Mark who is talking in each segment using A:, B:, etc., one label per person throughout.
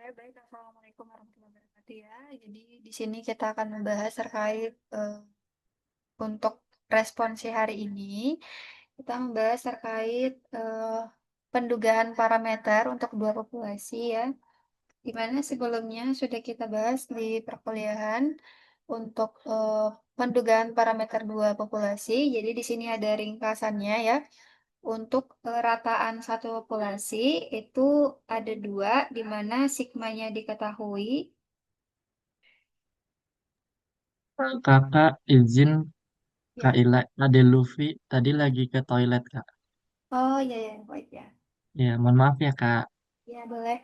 A: Baik. Assalamualaikum warahmatullahi wabarakatuh ya. Jadi di sini kita akan membahas terkait untuk responsi hari ini. Kita membahas terkait pendugaan parameter untuk dua populasi ya. Di mana sebelumnya sudah kita bahas di perkuliahan untuk pendugaan parameter dua populasi. Jadi di sini ada ringkasannya ya. Untuk rataan satu populasi itu ada dua, di mana sigmanya diketahui.
B: Kakak izin Kak
A: Ya.
B: Ila, Ade Luffy tadi lagi ke toilet Kak.
A: Oh iya ya, baik ya.
B: Ya, mohon maaf ya Kak.
A: Ya boleh.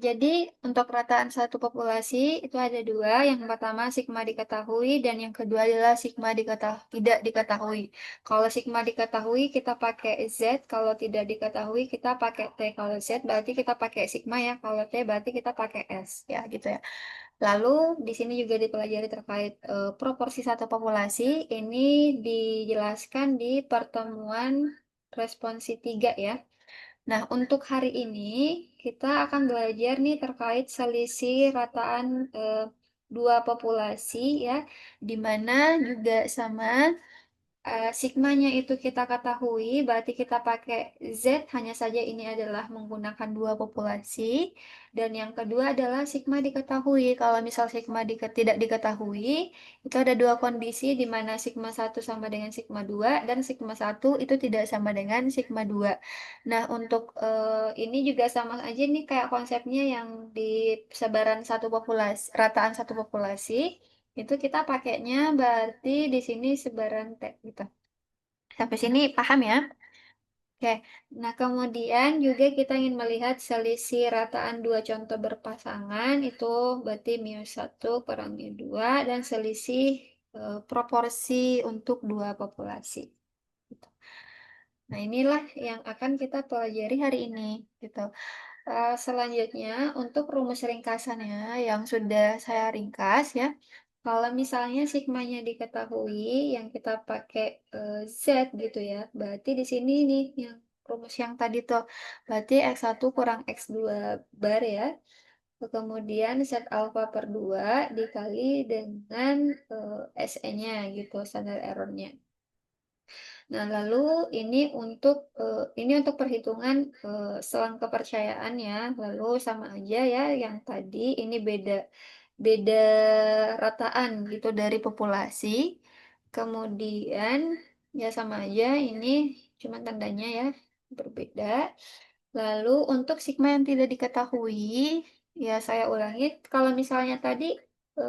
A: Jadi untuk rataan satu populasi itu ada dua. Yang pertama sigma diketahui dan yang kedua adalah sigma tidak diketahui. Kalau sigma diketahui kita pakai Z, kalau tidak diketahui kita pakai T. Kalau Z berarti kita pakai sigma ya, kalau T berarti kita pakai S ya gitu ya. Lalu di sini juga dipelajari terkait proporsi satu populasi. Ini dijelaskan di pertemuan responsi 3 ya. Nah, untuk hari ini kita akan belajar nih terkait selisih rataan dua populasi ya, di mana juga sama sigmanya itu kita ketahui, berarti kita pakai Z, hanya saja ini adalah menggunakan dua populasi. Dan yang kedua adalah sigma diketahui. Kalau misal sigma tidak diketahui, itu ada dua kondisi di mana sigma satu sama dengan sigma 2 dan sigma satu itu tidak sama dengan sigma 2. Nah, untuk ini juga sama aja nih kayak konsepnya yang di sebaran satu populasi, rataan satu populasi. Itu kita pakainya berarti di sini sebaran T gitu. Sampai sini paham ya? Oke. Nah, kemudian juga kita ingin melihat selisih rataan dua contoh berpasangan itu berarti mu 1 kurang mu 2 dan selisih proporsi untuk dua populasi. Gitu. Nah, inilah yang akan kita pelajari hari ini gitu. Selanjutnya, untuk rumus ringkasannya yang sudah saya ringkas ya. Kalau misalnya sigmanya diketahui, yang kita pakai Z gitu ya, berarti di sini nih yang rumus yang tadi tuh, berarti X1 kurang X2 bar ya. Kemudian Z alfa per 2 dikali dengan SE-nya gitu, standar errornya. Nah, lalu ini untuk perhitungan selang kepercayaan ya. Lalu sama aja ya yang tadi ini beda beda rataan gitu dari populasi. Kemudian ya sama aja ini cuma tandanya ya berbeda. Lalu untuk sigma yang tidak diketahui ya saya ulangi kalau misalnya tadi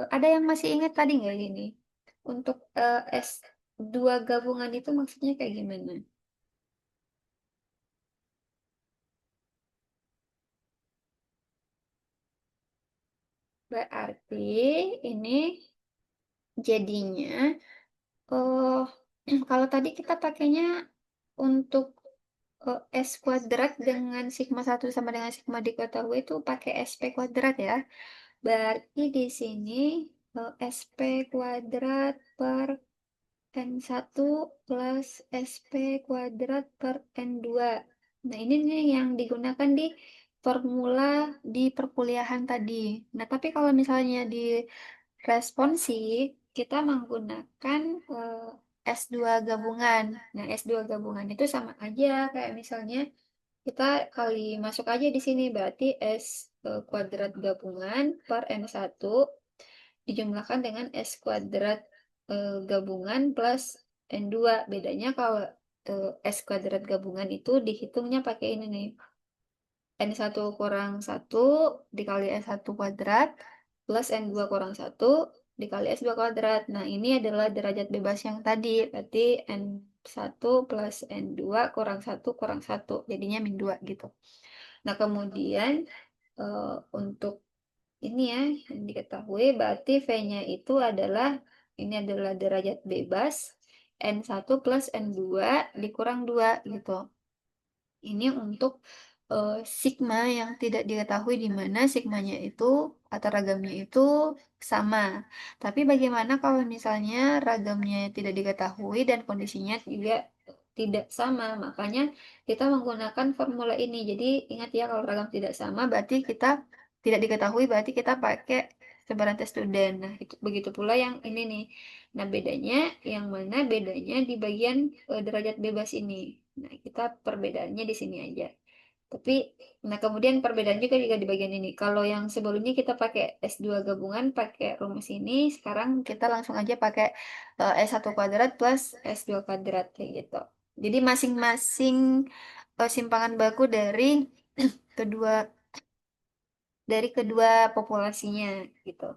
A: ada yang masih ingat tadi nggak ini? Untuk S2 gabungan itu maksudnya kayak gimana? Berarti ini jadinya, oh, kalau tadi kita pakainya untuk S kuadrat dengan sigma satu sama dengan sigma diketahui itu pakai SP kuadrat ya. Berarti di sini SP kuadrat per N1 plus SP kuadrat per N2. Nah, ini nih yang digunakan di formula di perkuliahan tadi. Nah, tapi kalau misalnya di responsi, kita menggunakan S2 gabungan. Nah, S2 gabungan itu sama aja kayak misalnya kita kali masuk aja di sini berarti S kuadrat gabungan per N1 dijumlahkan dengan S kuadrat gabungan plus N2. Bedanya kalau S kuadrat gabungan itu dihitungnya pakai ini nih. N1 kurang satu dikali S1 kuadrat plus N2 kurang satu dikali S2 kuadrat. Nah, ini adalah derajat bebas yang tadi. Berarti N1 plus N2 kurang satu jadinya min 2 gitu. Nah, kemudian untuk ini ya yang diketahui berarti V-nya itu adalah ini adalah derajat bebas N1 plus N2 dikurang 2 gitu. Ini untuk sigma yang tidak diketahui di mana sigmanya itu atau ragamnya itu sama. Tapi bagaimana kalau misalnya ragamnya tidak diketahui dan kondisinya juga tidak sama? Makanya kita menggunakan formula ini. Jadi ingat ya kalau ragam tidak sama berarti kita tidak diketahui berarti kita pakai sebaran tes student. Nah, itu begitu pula yang ini nih. Nah, bedanya yang mana? Bedanya di bagian derajat bebas ini. Nah, kita perbedaannya di sini aja. Tapi, nah kemudian perbedaan juga di bagian ini. Kalau yang sebelumnya kita pakai S2 gabungan, pakai rumus ini, sekarang kita langsung aja pakai S1 kuadrat plus S2 kuadrat, kayak gitu. Jadi masing-masing simpangan baku kedua kedua populasinya gitu.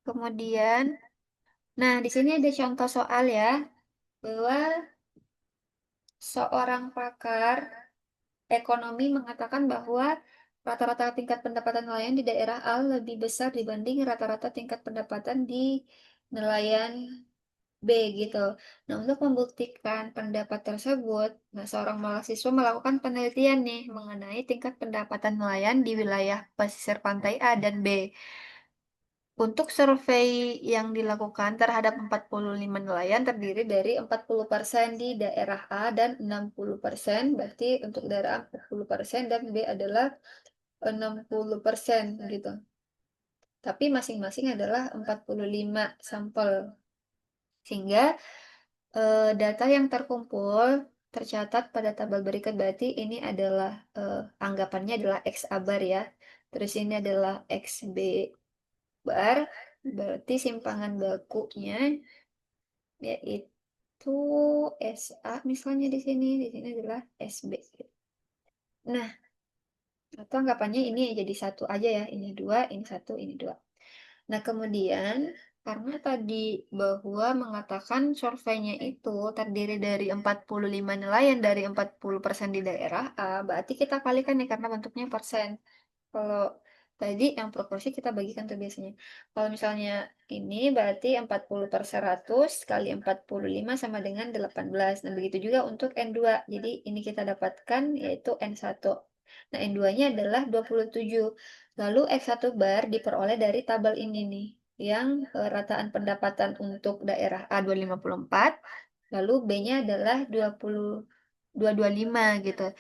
A: Kemudian, nah di sini ada contoh soal ya, bahwa seorang pakar ekonomi mengatakan bahwa rata-rata tingkat pendapatan nelayan di daerah A lebih besar dibanding rata-rata tingkat pendapatan di nelayan B gitu. Nah, untuk membuktikan pendapat tersebut, nah seorang mahasiswa melakukan penelitian nih mengenai tingkat pendapatan nelayan di wilayah pesisir pantai A dan B. Untuk survei yang dilakukan terhadap 45 nelayan terdiri dari 40% di daerah A dan 60%, berarti untuk daerah A 40% dan B adalah 60% gitu. Tapi masing-masing adalah 45 sampel. Sehingga data yang terkumpul tercatat pada tabel berikut, berarti ini adalah anggapannya adalah X A bar ya. Terus ini adalah X B bar, berarti simpangan bakunya yaitu SA misalnya di sini adalah SB. Nah, atau anggapannya ini jadi satu aja ya, ini dua, ini satu, ini dua. Nah, kemudian karena tadi bahwa mengatakan surveinya itu terdiri dari 45 nelayan dari 40% di daerah A, berarti kita kalikan nih karena bentuknya persen. Kalau tadi yang proporsi kita bagikan tuh biasanya. Kalau misalnya ini berarti 40 per 100 kali 45 sama dengan 18. Nah, begitu juga untuk N2. Jadi ini kita dapatkan yaitu N1. Nah, N2-nya adalah 27. Lalu X1 bar diperoleh dari tabel ini nih. Yang rataan pendapatan untuk daerah A 254. Lalu B-nya adalah 225 gitu.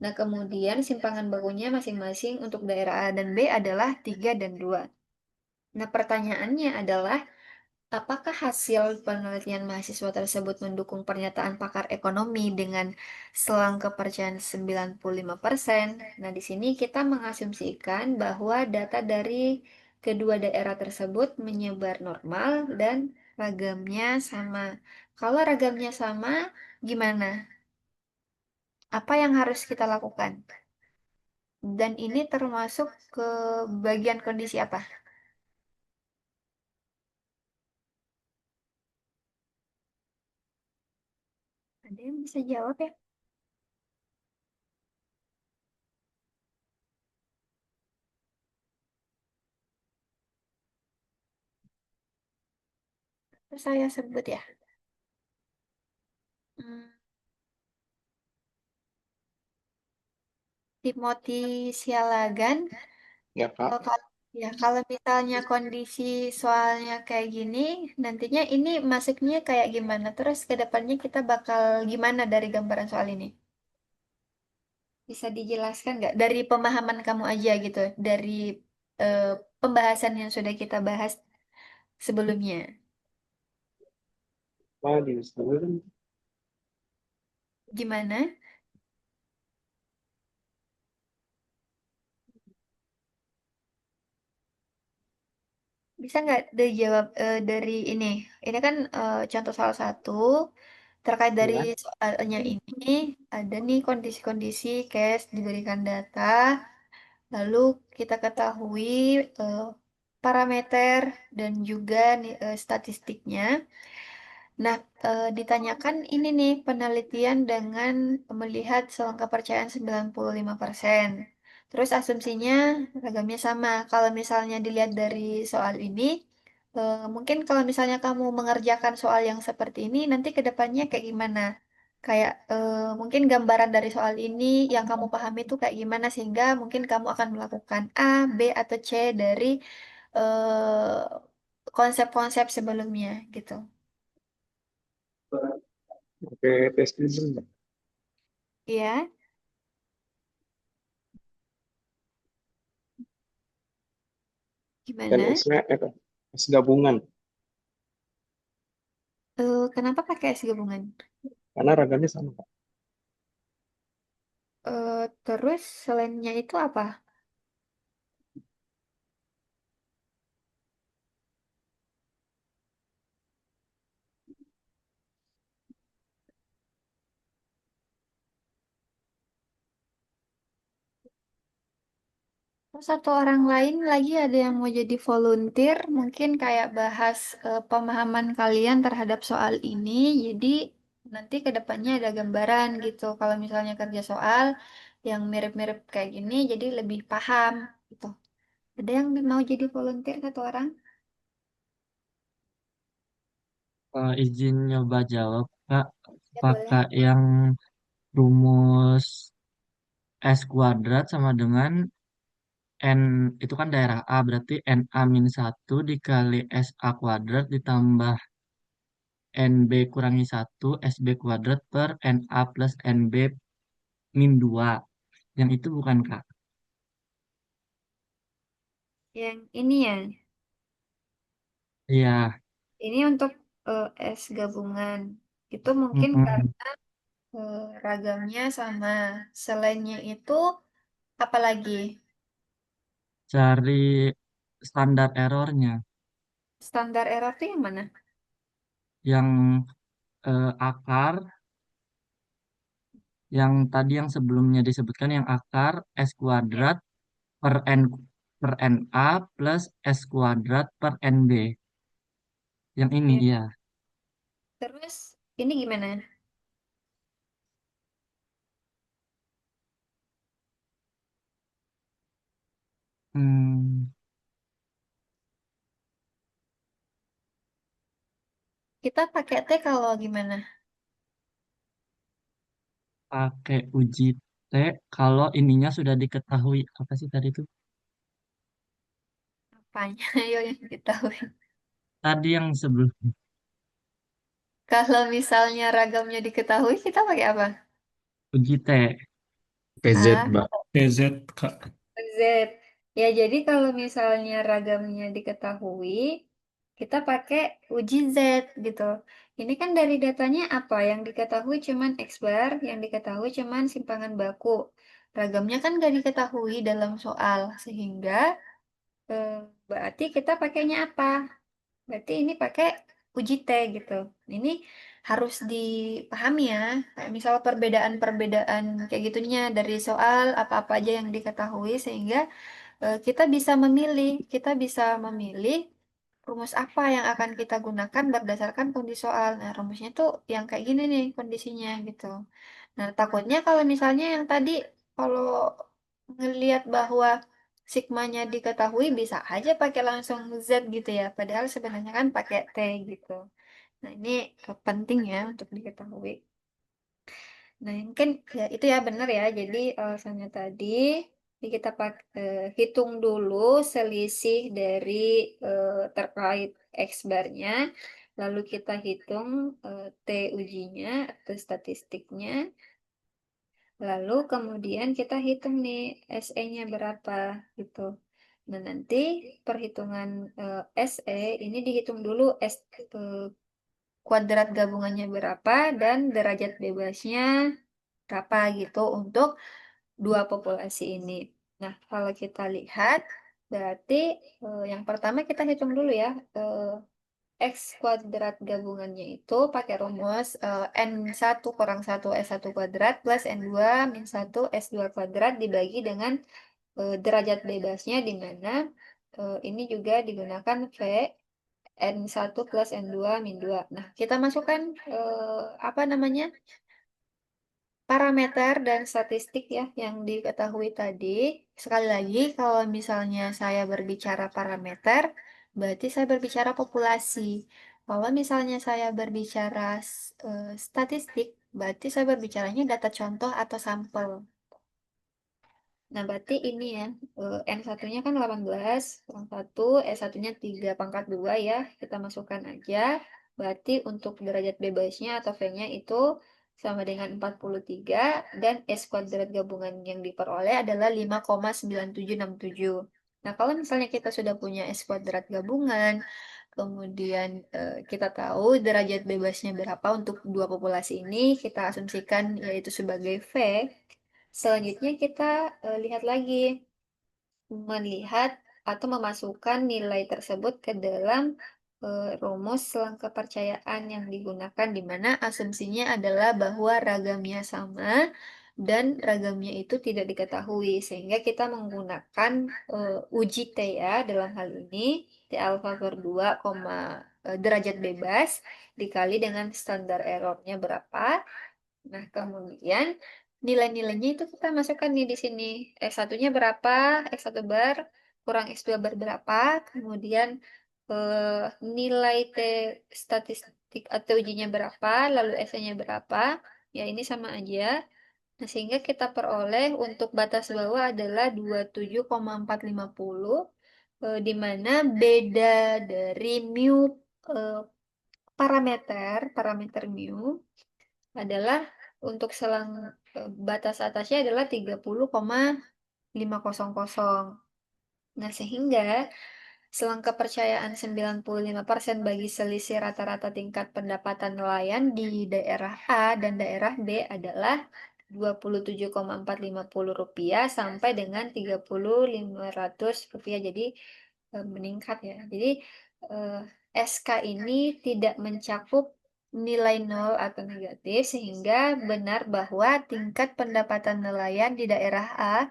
A: Nah, kemudian simpangan bakunya masing-masing untuk daerah A dan B adalah 3 dan 2. Nah, pertanyaannya adalah, apakah hasil penelitian mahasiswa tersebut mendukung pernyataan pakar ekonomi dengan selang kepercayaan 95%? Nah, di sini kita mengasumsikan bahwa data dari kedua daerah tersebut menyebar normal dan ragamnya sama. Kalau ragamnya sama, gimana? Apa yang harus kita lakukan? Dan ini termasuk ke bagian kondisi apa? Ada yang bisa jawab ya? Terus saya sebut ya. Hmm, Timothy Sialagan.
C: Ya, Kak.
A: Kalau misalnya kondisi soalnya kayak gini, nantinya ini masuknya kayak gimana? Terus ke depannya kita bakal gimana dari gambaran soal ini? Bisa dijelaskan nggak? Dari pemahaman kamu aja gitu, dari eh, pembahasan yang sudah kita bahas sebelumnya.
C: Pak, di dulu kan.
A: Gimana? Bisa nggak dijawab dari ini? Ini kan contoh salah satu terkait dari
C: Ya.
A: soalnya ini ada nih kondisi-kondisi case diberikan data, lalu kita ketahui eh, parameter dan juga nih, statistiknya. Nah, ditanyakan ini nih penelitian dengan melihat selang kepercayaan 95%. Terus asumsinya ragamnya sama. Kalau misalnya dilihat dari soal ini, mungkin kalau misalnya kamu mengerjakan soal yang seperti ini, nanti ke depannya kayak gimana? Kayak mungkin gambaran dari soal ini yang kamu pahami itu kayak gimana sehingga mungkin kamu akan melakukan A, B, atau C dari eh, konsep-konsep sebelumnya gitu.
C: Oke, tes dulu.
A: Iya.
C: Dan
A: Gimana?
C: S-nya S gabungan.
A: Kenapa pakai S gabungan?
C: Karena ragamnya sama, Kak.
A: Terus selainnya itu apa? Terus satu orang lain lagi ada yang mau jadi volunteer, mungkin kayak bahas pemahaman kalian terhadap soal ini. Jadi nanti ke depannya ada gambaran gitu. Kalau misalnya kerja soal yang mirip-mirip kayak gini, jadi lebih paham gitu. Ada yang mau jadi volunteer satu orang?
B: Izin nyoba jawab, Kak.
A: Ya boleh.
B: Pakai yang rumus S kuadrat sama dengan N, itu kan daerah A, berarti NA min 1 dikali SA kuadrat ditambah NB kurangi 1 SB kuadrat per NA plus NB min 2. Yang itu bukan, Kak?
A: Yang ini ya,
B: Iya.
A: ini untuk S gabungan. Itu mungkin
B: Mm-mm.
A: karena ragamnya sama. Selainnya itu, apa lagi?
B: Cari standar errornya.
A: Standar error itu yang mana?
B: Yang akar, yang tadi yang sebelumnya disebutkan yang akar S
A: Ya.
B: kuadrat per N per NA plus S kuadrat per NB. Yang ini
A: Ya.
B: ya.
A: Terus ini gimana?
B: Hmm,
A: Kita pakai T kalau gimana?
B: pakai uji T kalau ininya sudah diketahui. Apa sih tadi itu?
A: Apanya? Ayo yang diketahui.
B: Tadi yang sebelum
A: Kalau misalnya ragamnya diketahui, kita pakai apa?
B: uji T.
C: PZ,
A: A,
C: Mbak. PZ, Kak.
A: Z. Ya, jadi kalau misalnya ragamnya diketahui, kita pakai uji Z gitu. Ini kan dari datanya apa? Yang diketahui cuman X bar, yang diketahui cuman simpangan baku. Ragamnya kan nggak diketahui dalam soal, sehingga eh, berarti kita pakainya apa? Berarti ini pakai uji T gitu. Ini harus dipahami ya. Kayak misal perbedaan-perbedaan kayak gitunya dari soal apa-apa aja yang diketahui sehingga kita bisa memilih rumus apa yang akan kita gunakan berdasarkan kondisi soal. Nah, rumusnya tuh yang kayak gini nih kondisinya gitu. Nah, takutnya kalau misalnya yang tadi kalau ngelihat bahwa sigmanya diketahui bisa aja pakai langsung Z gitu ya. Padahal sebenarnya kan pakai T gitu. Nah, ini penting ya untuk diketahui. Nah, mungkin ya, itu ya benar ya. Jadi alasannya tadi kita hitung dulu selisih dari terkait X barnya. Lalu kita hitung T ujinya atau statistiknya. Lalu kemudian kita hitung nih SE-nya berapa gitu. Nah, nanti perhitungan SE ini dihitung dulu kuadrat gabungannya berapa dan derajat bebasnya berapa gitu untuk dua populasi ini. Nah, kalau kita lihat berarti yang pertama kita hitung dulu ya. X kuadrat gabungannya itu pakai rumus N1 kurang 1 S1 kuadrat plus N2 min 1 S2 kuadrat dibagi dengan derajat bebasnya di mana ini juga digunakan V N1 plus N2 min 2. Nah, kita masukkan apa namanya? Parameter dan statistik ya yang diketahui tadi. Sekali lagi, kalau misalnya saya berbicara parameter, berarti saya berbicara populasi. Kalau misalnya saya berbicara statistik, berarti saya berbicaranya data contoh atau sampel. Nah, berarti ini ya, N1-nya kan 18, kurang 1, S1-nya 3 pangkat 2 ya, kita masukkan aja. Berarti untuk derajat bebasnya atau V-nya itu sama dengan 43, dan S kuadrat gabungan yang diperoleh adalah 5,9767. Nah, kalau misalnya kita sudah punya S kuadrat gabungan, kemudian kita tahu derajat bebasnya berapa untuk dua populasi ini, kita asumsikan yaitu sebagai V. Selanjutnya kita lihat lagi, melihat atau memasukkan nilai tersebut ke dalam rumus selang kepercayaan yang digunakan, di mana asumsinya adalah bahwa ragamnya sama dan ragamnya itu tidak diketahui, sehingga kita menggunakan uji T ya dalam hal ini T alfa per 2, derajat bebas dikali dengan standar errornya berapa. Nah, kemudian nilai-nilainya itu kita masukkan nih di sini. X1-nya berapa, X1 bar kurang X2 bar berapa, kemudian eh, nilai T statistik atau ujinya berapa, lalu S-nya berapa. Ya, ini sama aja. Nah, sehingga kita peroleh untuk batas bawah adalah 27,450, di mana beda dari mu eh, parameter mu adalah untuk selang batas atasnya adalah 30,500. Nah, sehingga selang kepercayaan 95% bagi selisih rata-rata tingkat pendapatan nelayan di daerah A dan daerah B adalah 27,450 rupiah sampai dengan 30.500 rupiah. Jadi meningkat ya. Jadi eh, SK ini tidak mencakup nilai nol atau negatif, sehingga benar bahwa tingkat pendapatan nelayan di daerah A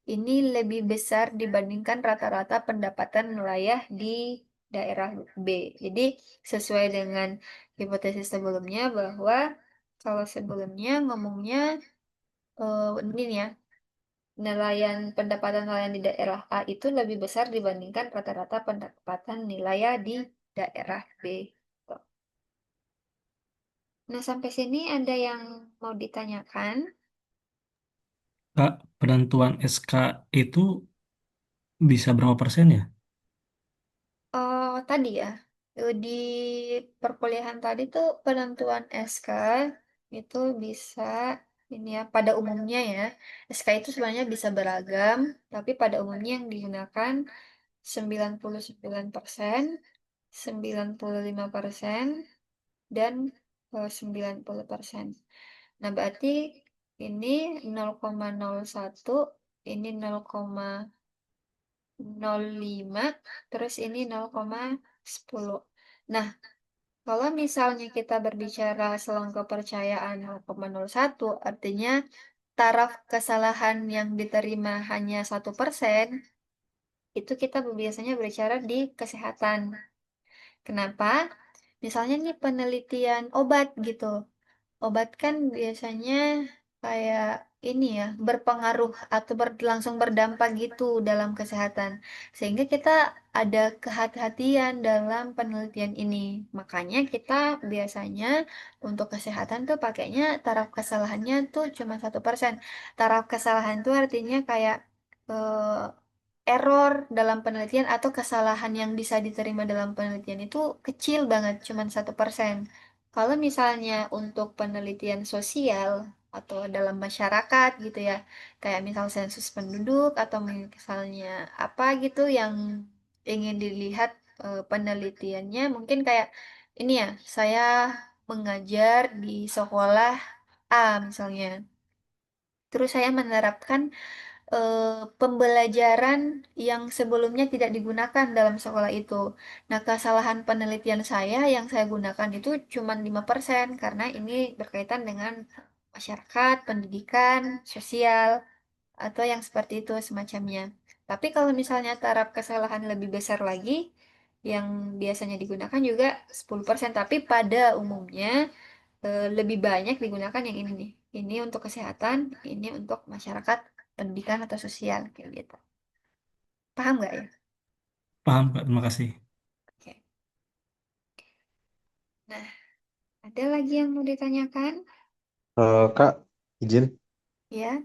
A: ini lebih besar dibandingkan rata-rata pendapatan nelayan di daerah B. Jadi sesuai dengan hipotesis sebelumnya, bahwa kalau sebelumnya ngomongnya ini nih ya, pendapatan nelayan di daerah A itu lebih besar dibandingkan rata-rata pendapatan nelayan di daerah B. Tuh. Nah, sampai sini ada yang mau ditanyakan?
C: Kak, penentuan SK itu bisa berapa persen ya?
A: Oh, tadi ya, di perkuliahan tadi tuh penentuan SK itu bisa ini ya, pada umumnya ya. SK itu sebenarnya bisa beragam, tapi pada umumnya yang digunakan 99%, 95%, dan 90%. Nah, berarti ini 0,01, ini 0,05, terus ini 0,10. Nah, kalau misalnya kita berbicara selang kepercayaan 0,01, artinya taraf kesalahan yang diterima hanya 1%, itu kita biasanya berbicara di kesehatan. Kenapa? Misalnya nih penelitian obat gitu. Obat kan biasanya kayak ini ya, berpengaruh atau langsung berdampak gitu dalam kesehatan. Sehingga kita ada kehati-hatian dalam penelitian ini. Makanya kita biasanya untuk kesehatan tuh pakainya taraf kesalahannya tuh cuma 1%. Taraf kesalahan tuh artinya kayak error dalam penelitian atau kesalahan yang bisa diterima dalam penelitian itu kecil banget, cuma 1%. Kalau misalnya untuk penelitian sosial atau dalam masyarakat gitu ya, kayak misal sensus penduduk atau misalnya apa gitu yang ingin dilihat penelitiannya, mungkin kayak ini ya, saya mengajar di sekolah A misalnya. Terus saya menerapkan pembelajaran yang sebelumnya tidak digunakan dalam sekolah itu. Nah, kesalahan penelitian saya yang saya gunakan itu cuma 5% karena ini berkaitan dengan masyarakat, pendidikan, sosial, atau yang seperti itu semacamnya. Tapi kalau misalnya taraf kesalahan lebih besar lagi, yang biasanya digunakan juga 10%, tapi pada umumnya lebih banyak digunakan yang ini nih. Ini untuk kesehatan, ini untuk masyarakat, pendidikan atau sosial kayak gitu. Paham nggak ya?
C: Paham, Kak. Terima kasih.
A: Oke. Nah, ada lagi yang mau ditanyakan?
D: Kak, izin.
A: Ya.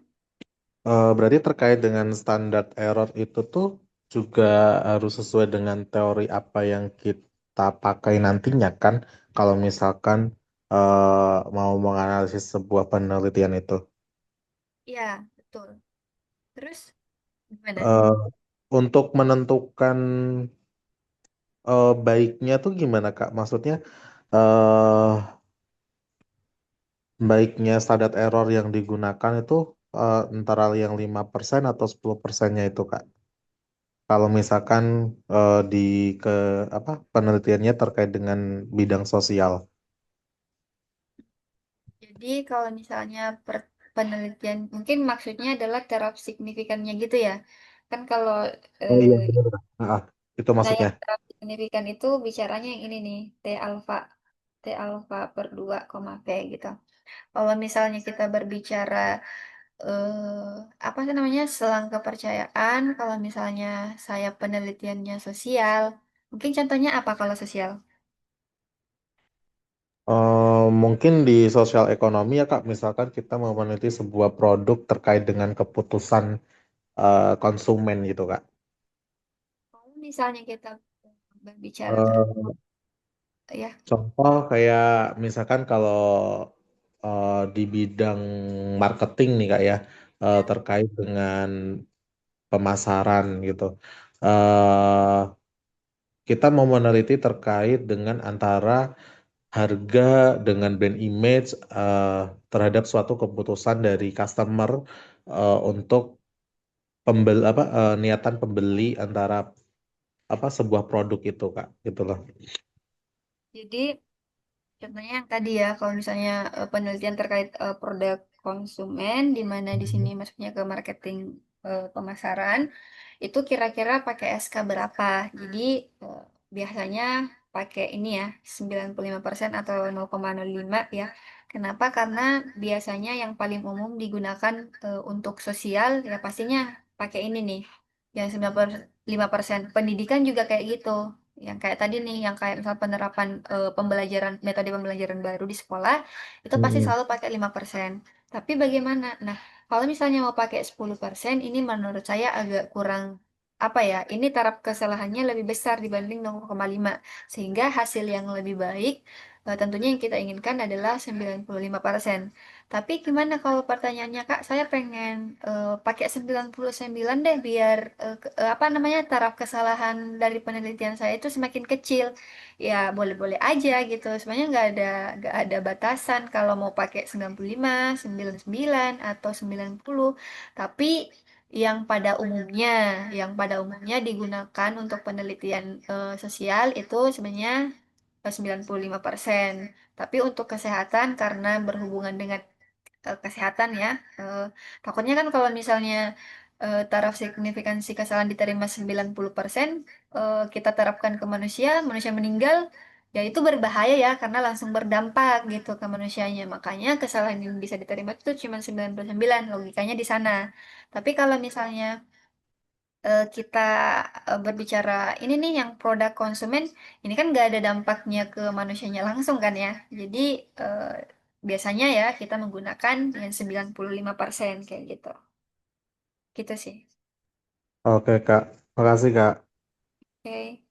D: Berarti terkait dengan standar error itu tuh juga harus sesuai dengan teori apa yang kita pakai nantinya kan, kalau misalkan mau menganalisis sebuah penelitian itu.
A: Ya, betul. Terus gimana?
D: untuk menentukan baiknya tuh gimana Kak? Maksudnya eh baiknya standar error yang digunakan itu antara yang 5% atau 10%-nya itu Kak. Kalau misalkan di ke apa penelitiannya terkait dengan bidang sosial.
A: Jadi kalau misalnya penelitian, mungkin maksudnya adalah terap signifikannya gitu ya. Kan kalau
D: Oh
A: eh,
D: iya benar. Ah, itu
A: nah
D: maksudnya.
A: yang terap signifikan itu bicaranya yang ini nih, T alfa per 2, P gitu. Kalau misalnya kita berbicara apa sih namanya selang kepercayaan, kalau misalnya saya penelitiannya sosial, mungkin contohnya apa kalau sosial?
D: Mungkin di sosial ekonomi ya Kak, misalkan kita mau meneliti sebuah produk terkait dengan keputusan konsumen gitu Kak.
A: Kalau misalnya kita berbicara
D: Eh,
A: ya,
D: Contoh kayak misalkan kalau di bidang marketing nih Kak ya,
A: ya.
D: terkait dengan pemasaran gitu. Eh, kita mau meneliti terkait dengan antara harga dengan brand image terhadap suatu keputusan dari customer untuk niatan pembeli antara apa sebuah produk itu Kak gitu loh.
A: Jadi contohnya yang tadi ya, kalau misalnya penelitian terkait produk konsumen, di mana di sini masuknya ke marketing pemasaran, itu kira-kira pakai SK berapa? Jadi eh, biasanya pakai ini ya, 95% atau 0,05 ya. Kenapa? Karena biasanya yang paling umum digunakan untuk sosial, ya pastinya pakai ini nih, yang 95%. Pendidikan juga kayak gitu, yang kayak tadi nih, yang kayak misal penerapan pembelajaran metode pembelajaran baru di sekolah itu pasti
D: Hmm.
A: selalu pakai 5%. Tapi bagaimana? Nah, kalau misalnya mau pakai 10%, ini menurut saya agak kurang apa ya? Ini taraf kesalahannya lebih besar dibanding 0,5. Sehingga hasil yang lebih baik tentunya yang kita inginkan adalah 95%. Tapi gimana kalau pertanyaannya Kak, saya pengen pakai 99 deh biar apa namanya taraf kesalahan dari penelitian saya itu semakin kecil. Ya boleh-boleh aja gitu. Sebenarnya nggak ada batasan kalau mau pakai 95, 99 atau 90. Tapi yang pada umumnya digunakan untuk penelitian sosial itu sebenarnya 95%. Tapi untuk kesehatan karena berhubungan dengan kesehatan ya. Eh, Takutnya kan kalau misalnya taraf signifikansi kesalahan diterima 90%, kita terapkan ke manusia, manusia meninggal, ya itu berbahaya ya karena langsung berdampak gitu ke manusianya. Makanya kesalahan yang bisa diterima itu cuma 99, logikanya di sana. Tapi kalau misalnya kita berbicara ini nih yang produk konsumen, ini kan nggak ada dampaknya ke manusianya langsung kan ya. Jadi eh, biasanya ya kita menggunakan yang 95% kayak gitu. Gitu sih.
D: Oke Kak, makasih Kak.
A: Oke.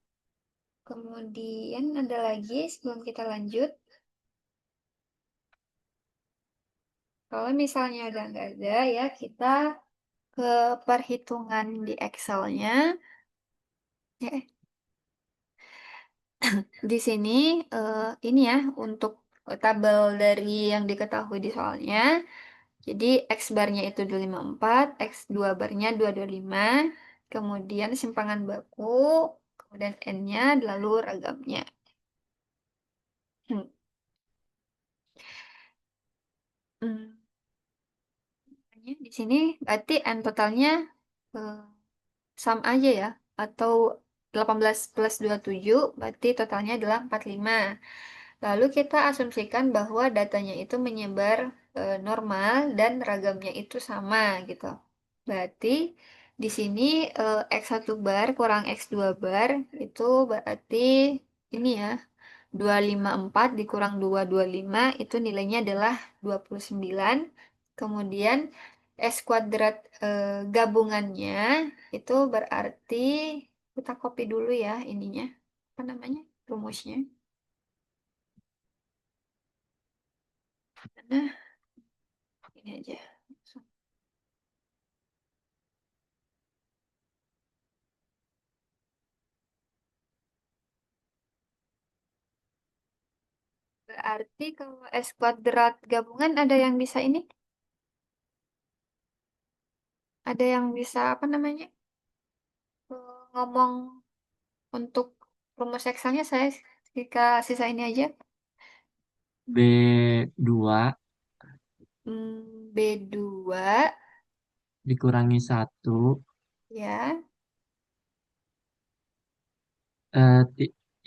A: Kemudian ada lagi sebelum kita lanjut. Kalau misalnya udah nggak ada ya kita ke perhitungan di Excel-nya. Ya, di sini ini ya untuk tabel dari yang diketahui di soalnya. Jadi X barnya itu 254, X 2 barnya 225, kemudian simpangan baku, kemudian N-nya lalu ragamnya. Hmm. Hmm. Di sini berarti N totalnya eh, sama aja ya, atau 18 plus 27 berarti totalnya adalah 45. Lalu kita asumsikan bahwa datanya itu menyebar normal dan ragamnya itu sama gitu. Berarti di sini X1 bar kurang X2 bar itu berarti ini ya 254 dikurang 225 itu nilainya adalah 29. Kemudian S kuadrat gabungannya itu berarti kita copy dulu ya ininya. Apa namanya? Rumusnya. Nah, ini aja. Berarti kalau S kuadrat gabungan ada yang bisa ini? Ada yang bisa apa namanya? Ngomong untuk rumus Excelnya saya sisa ini aja.
B: B2
A: B2
B: dikurangi 1,
A: ya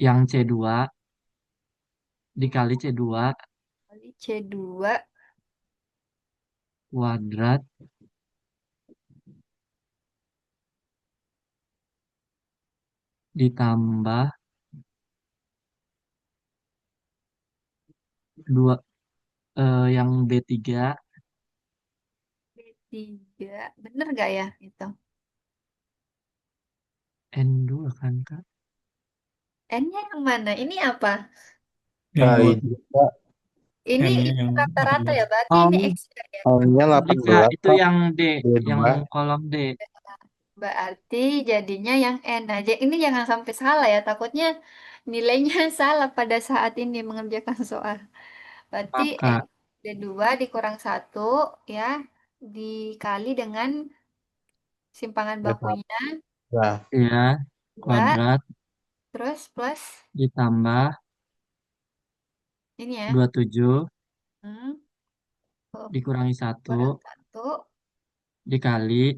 B: yang C2 dikali C2
A: kali C2
B: kuadrat ditambah 2, yang B3
A: B3. Bener gak ya itu?
B: N2 kan Kak?
A: N-nya yang mana? Ini apa?
C: Yang
D: Nah,
C: dua,
D: ini juga
A: Ini
C: N-nya yang
A: rata-rata
C: 18.
A: ya, berarti ini
B: Oh,
A: X ya.
D: tahunnya
B: sorry Kak,
D: 18
B: itu
D: Kak,
B: yang D, yang
D: B2.
B: kolom D.
A: Berarti jadinya yang N aja. Ini jangan sampai salah ya, takutnya nilainya salah pada saat ini mengerjakan soal. Berarti
B: Maaf
A: N
B: Kak,
A: D2 dikurang 1 ya, dikali dengan simpangan
D: Ya,
A: bakunya
D: nah,
B: ya,
A: 2,
B: kuadrat
A: terus plus
B: ditambah
A: ini ya.
B: 27
A: Hmm, oh,
B: dikurangi
A: kurang
B: 1
A: 1.
B: dikali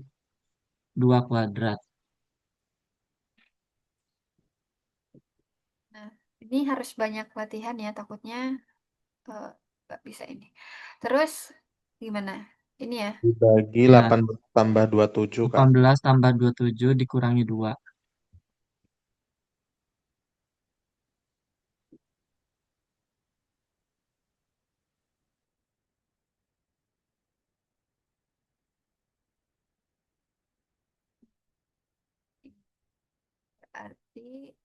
B: 2 kuadrat.
A: Nah, ini harus banyak latihan ya, takutnya eh, nggak bisa ini. Terus gimana? Ini ya.
D: dibagi
B: Ya,
D: 18 tambah 27 Kak.
B: 18 tambah 27 dikurangi 2.
A: Berarti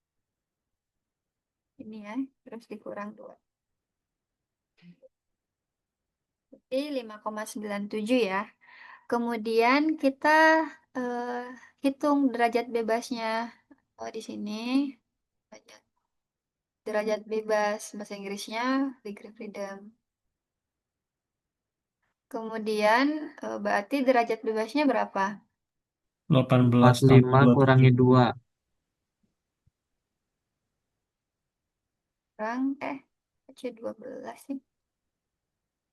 A: ini ya, terus dikurang 2. Berarti 5,97 ya. Kemudian kita eh, hitung derajat bebasnya. Oh, di sini derajat, derajat bebas bahasa Inggrisnya degree freedom. Kemudian berarti derajat bebasnya berapa?
C: 18 tambah
B: 45 kurangi
C: 27.
B: 2.
A: Kurang C12 sih.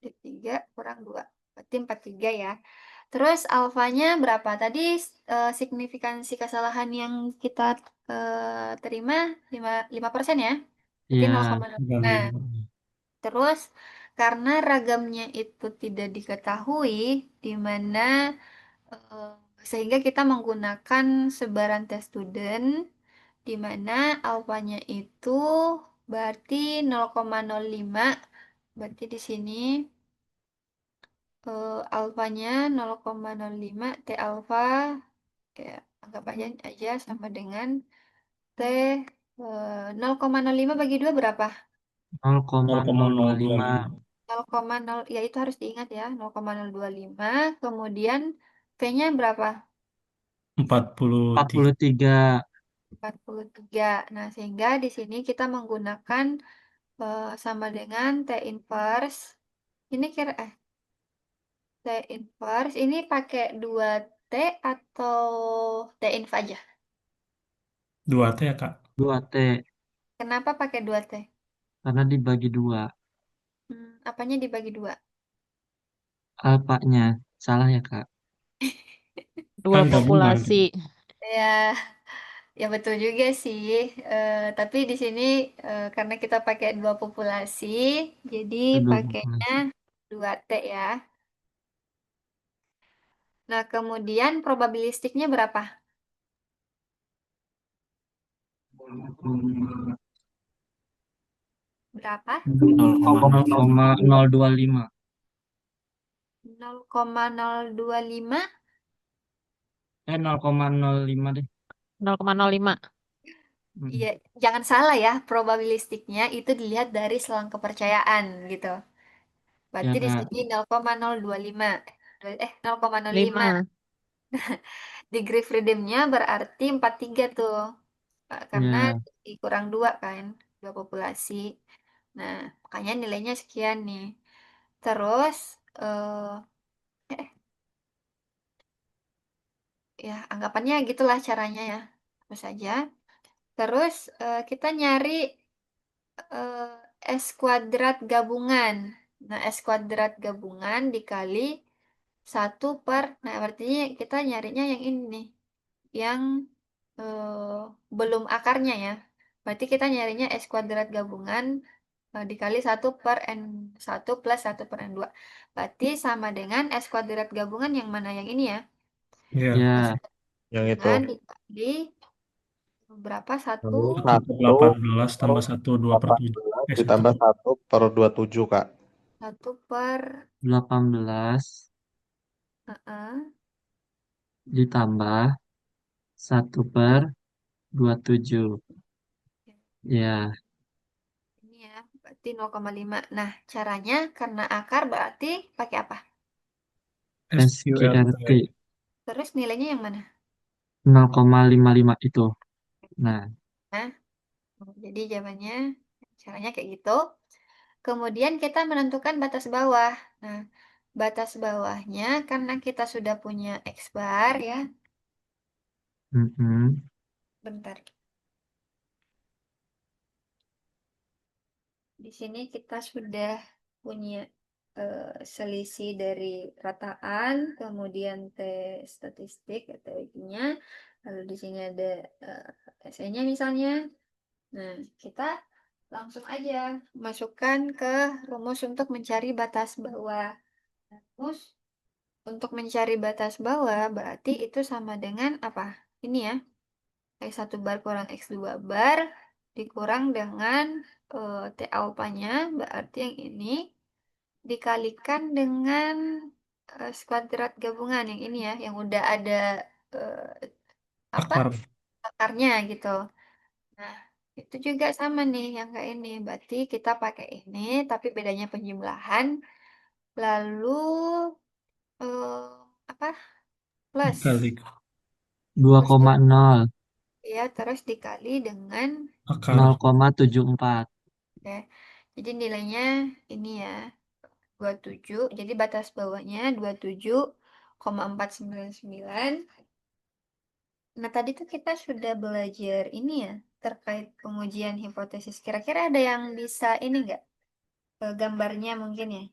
A: D3 kurang 2. Berarti 43 ya. Terus alfanya berapa? Tadi signifikansi kesalahan yang kita terima 5% ya. Berarti
B: Ya,
A: 0,05. Terus karena ragamnya itu tidak diketahui, di mana eh, sehingga kita menggunakan sebaran tes student, di mana alfanya itu berarti 0,05. Berarti di sini alfanya 0,05 T alfa ya anggap aja sama dengan T 0,05 bagi 2 berapa?
B: 0,025.
C: 0,025.
A: 0,0 ya itu harus diingat ya 0,025 kemudian P-nya berapa?
C: 43.
B: 43.
A: 43. Nah, sehingga di sini kita menggunakan sama dengan T inverse. Ini kira T inverse ini pakai 2T atau T inv aja?
C: 2T ya, Kak?
B: 2T.
A: Kenapa pakai 2T?
B: Karena dibagi 2.
A: Apanya dibagi 2?
B: Alpanya. Salah ya, Kak?
C: Kan
E: Dua
C: gabungan, Kak.
A: Hmm.
E: populasi.
A: Ya, ya betul juga sih. Tapi di sini karena kita pakai 2 populasi, jadi
B: Kedua
A: pakainya
B: populasi.
A: 2T ya. Nah, kemudian probabilistiknya berapa? Berapa?
C: 0,025.
B: 0,025.
A: 0,025.
B: 0,05 deh.
E: 0,05.
B: Mm.
A: Iya, jangan salah ya, probabilistiknya itu dilihat dari selang kepercayaan gitu. Berarti
B: Ya,
A: di
B: Kak.
A: sini 0,025. 0,05.
E: 5.
A: Degree freedomnya berarti 43 tuh. Karena
B: Ya,
A: dikurang 2 kan, 2 populasi. Nah, makanya nilainya sekian nih. Terus, ya anggapannya gitulah caranya ya. Terus saja. Terus kita nyari S kuadrat gabungan. Nah, S kuadrat gabungan dikali 1 per, nah artinya kita nyarinya yang ini nih, yang belum akarnya ya. Berarti kita nyarinya S kuadrat gabungan dikali 1 per N1 plus 1 per N2. Berarti sama dengan S kuadrat gabungan yang mana yang ini ya.
C: Ya.
B: Ya,
A: S
D: Yang itu.
A: kuadrat dikali berapa?
D: Lalu
C: 1 per 18 tambah 1, 2 per 7.
D: 18 ditambah 1/27, Kak.
B: 18
A: heeh,
B: ditambah 1/27. Ya,
A: ini ya, berarti 0,5. Nah, caranya karena akar berarti pakai apa?
B: SQRT
A: Terus nilainya yang mana?
B: 0,55 itu. Nah,
A: Nah, jadi jawabannya caranya kayak gitu. Kemudian kita menentukan batas bawah. Nah, batas bawahnya karena kita sudah punya X bar ya.
B: mm-mm.
A: Bentar. Di sini kita sudah punya selisih dari rataan, kemudian T statistik atau nya. Lalu di sini ada SE-nya misalnya. Nah, kita langsung aja masukkan ke rumus untuk mencari batas bawah. Rumus untuk mencari batas bawah berarti itu sama dengan apa? Ini ya, X1 bar kurang X2 bar dikurang dengan T alfanya, berarti yang ini dikalikan dengan kuadrat gabungan yang ini ya, yang udah ada eh, apa
C: akar.
A: akarnya gitu. Nah, itu juga sama nih yang kayak ini. Berarti kita pakai ini, tapi bedanya penjumlahan. Lalu eh, apa? Plus.
C: Dikali
A: Terus
B: 2,0,
A: ya, terus dikali dengan
C: akar.
B: 0,74.
A: ya. Jadi nilainya ini ya, 27. Jadi batas bawahnya 27,499. Nah, tadi tuh kita sudah belajar ini ya, terkait pengujian hipotesis. Kira-kira ada yang bisa ini nggak? Gambarnya mungkin ya.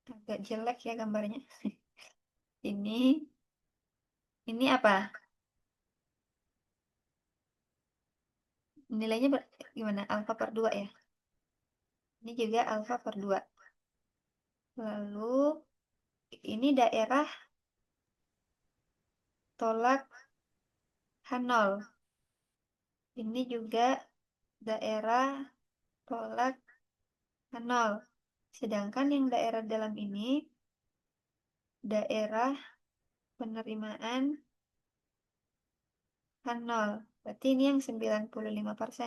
A: Agak jelek ya gambarnya. Ini, ini apa? Nilainya gimana? Alfa per 2 ya? Ini juga alfa per 2. Lalu, ini daerah tolak H0. Ini juga daerah tolak H0. Sedangkan yang daerah dalam ini, daerah penerimaan H0. Berarti ini yang 95%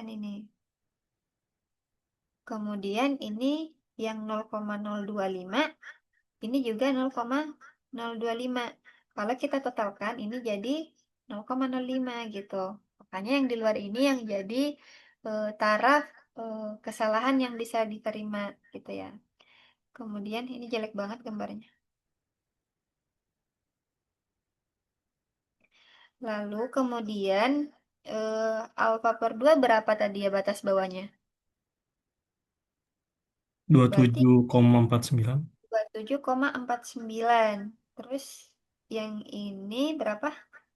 A: ini. Kemudian ini yang 0,025, ini juga 0,025. Kalau kita totalkan, ini jadi 0,05 gitu. Makanya yang di luar ini yang jadi taraf kesalahan yang bisa diterima gitu ya. Kemudian ini jelek banget gambarnya. Lalu kemudian alfa per 2 berapa tadi ya batas bawahnya? Berarti
C: 27,49.
A: 27,49. Terus yang ini berapa?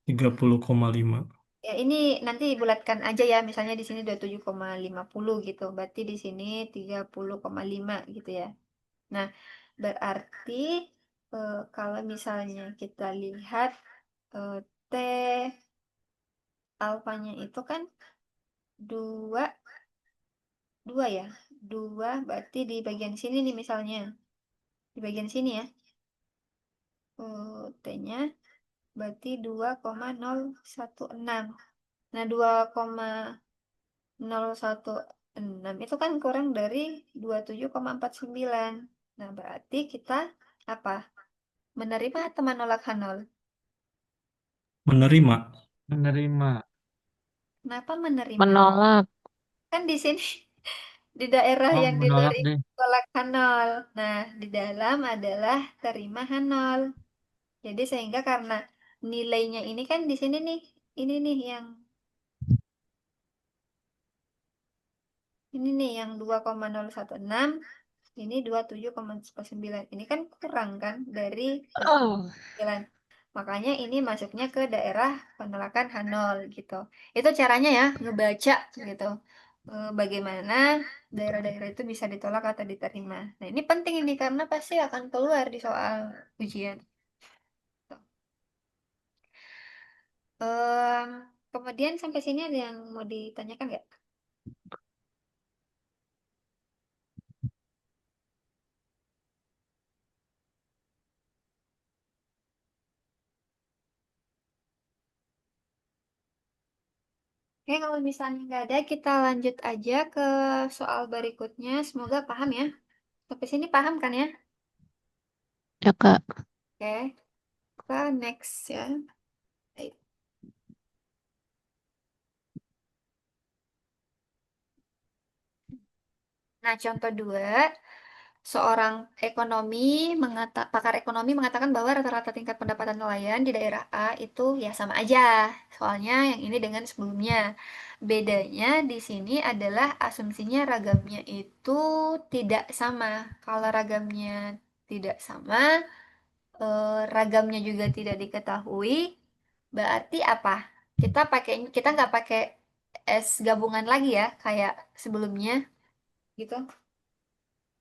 C: 30,5.
A: Ya ini nanti bulatkan aja ya. Misalnya di sini 27,50 gitu. Berarti di sini 30,5 gitu ya. Nah, berarti kalau misalnya kita lihat eh, T alfanya itu kan 2 2 ya. 2 berarti di bagian sini nih misalnya. Di bagian sini ya. T-nya berarti 2,016. Nah, 2,016 itu kan kurang dari 27,49. Nah, berarti kita apa? Menerima atau menolak H0?
C: Menerima.
B: Menerima.
A: Kenapa menerima?
E: Menolak.
A: Kan di sini di daerah
B: Oh,
A: yang di luar
B: menolak
A: ini
B: deh.
A: tolak H0. Nah, di dalam adalah terima H0. Jadi sehingga karena nilainya ini kan di sini nih, ini nih yang ini nih yang 2,016, ini 27,9. Ini kan kurang kan dari
E: Oh.
A: 9. Makanya ini masuknya ke daerah penolakan H0 gitu. Itu caranya ya, ngebaca gitu. Bagaimana daerah-daerah itu bisa ditolak atau diterima. Nah, ini penting ini karena pasti akan keluar di soal ujian. Em, Kemudian sampai sini ada yang mau ditanyakan nggak? Oke, kalau misalnya nggak ada, kita lanjut aja ke soal berikutnya. Semoga paham ya. Sampai sini paham kan ya?
E: Ya, Kak.
A: Oke, kita next ya. Baik. Nah, contoh 2. Seorang pakar ekonomi mengatakan bahwa rata-rata tingkat pendapatan nelayan di daerah A itu ya sama aja. Soalnya yang ini dengan sebelumnya. Bedanya di sini adalah asumsinya ragamnya itu tidak sama. Kalau ragamnya tidak sama, ragamnya juga tidak diketahui, berarti apa? Kita nggak pakai S gabungan lagi ya, kayak sebelumnya gitu.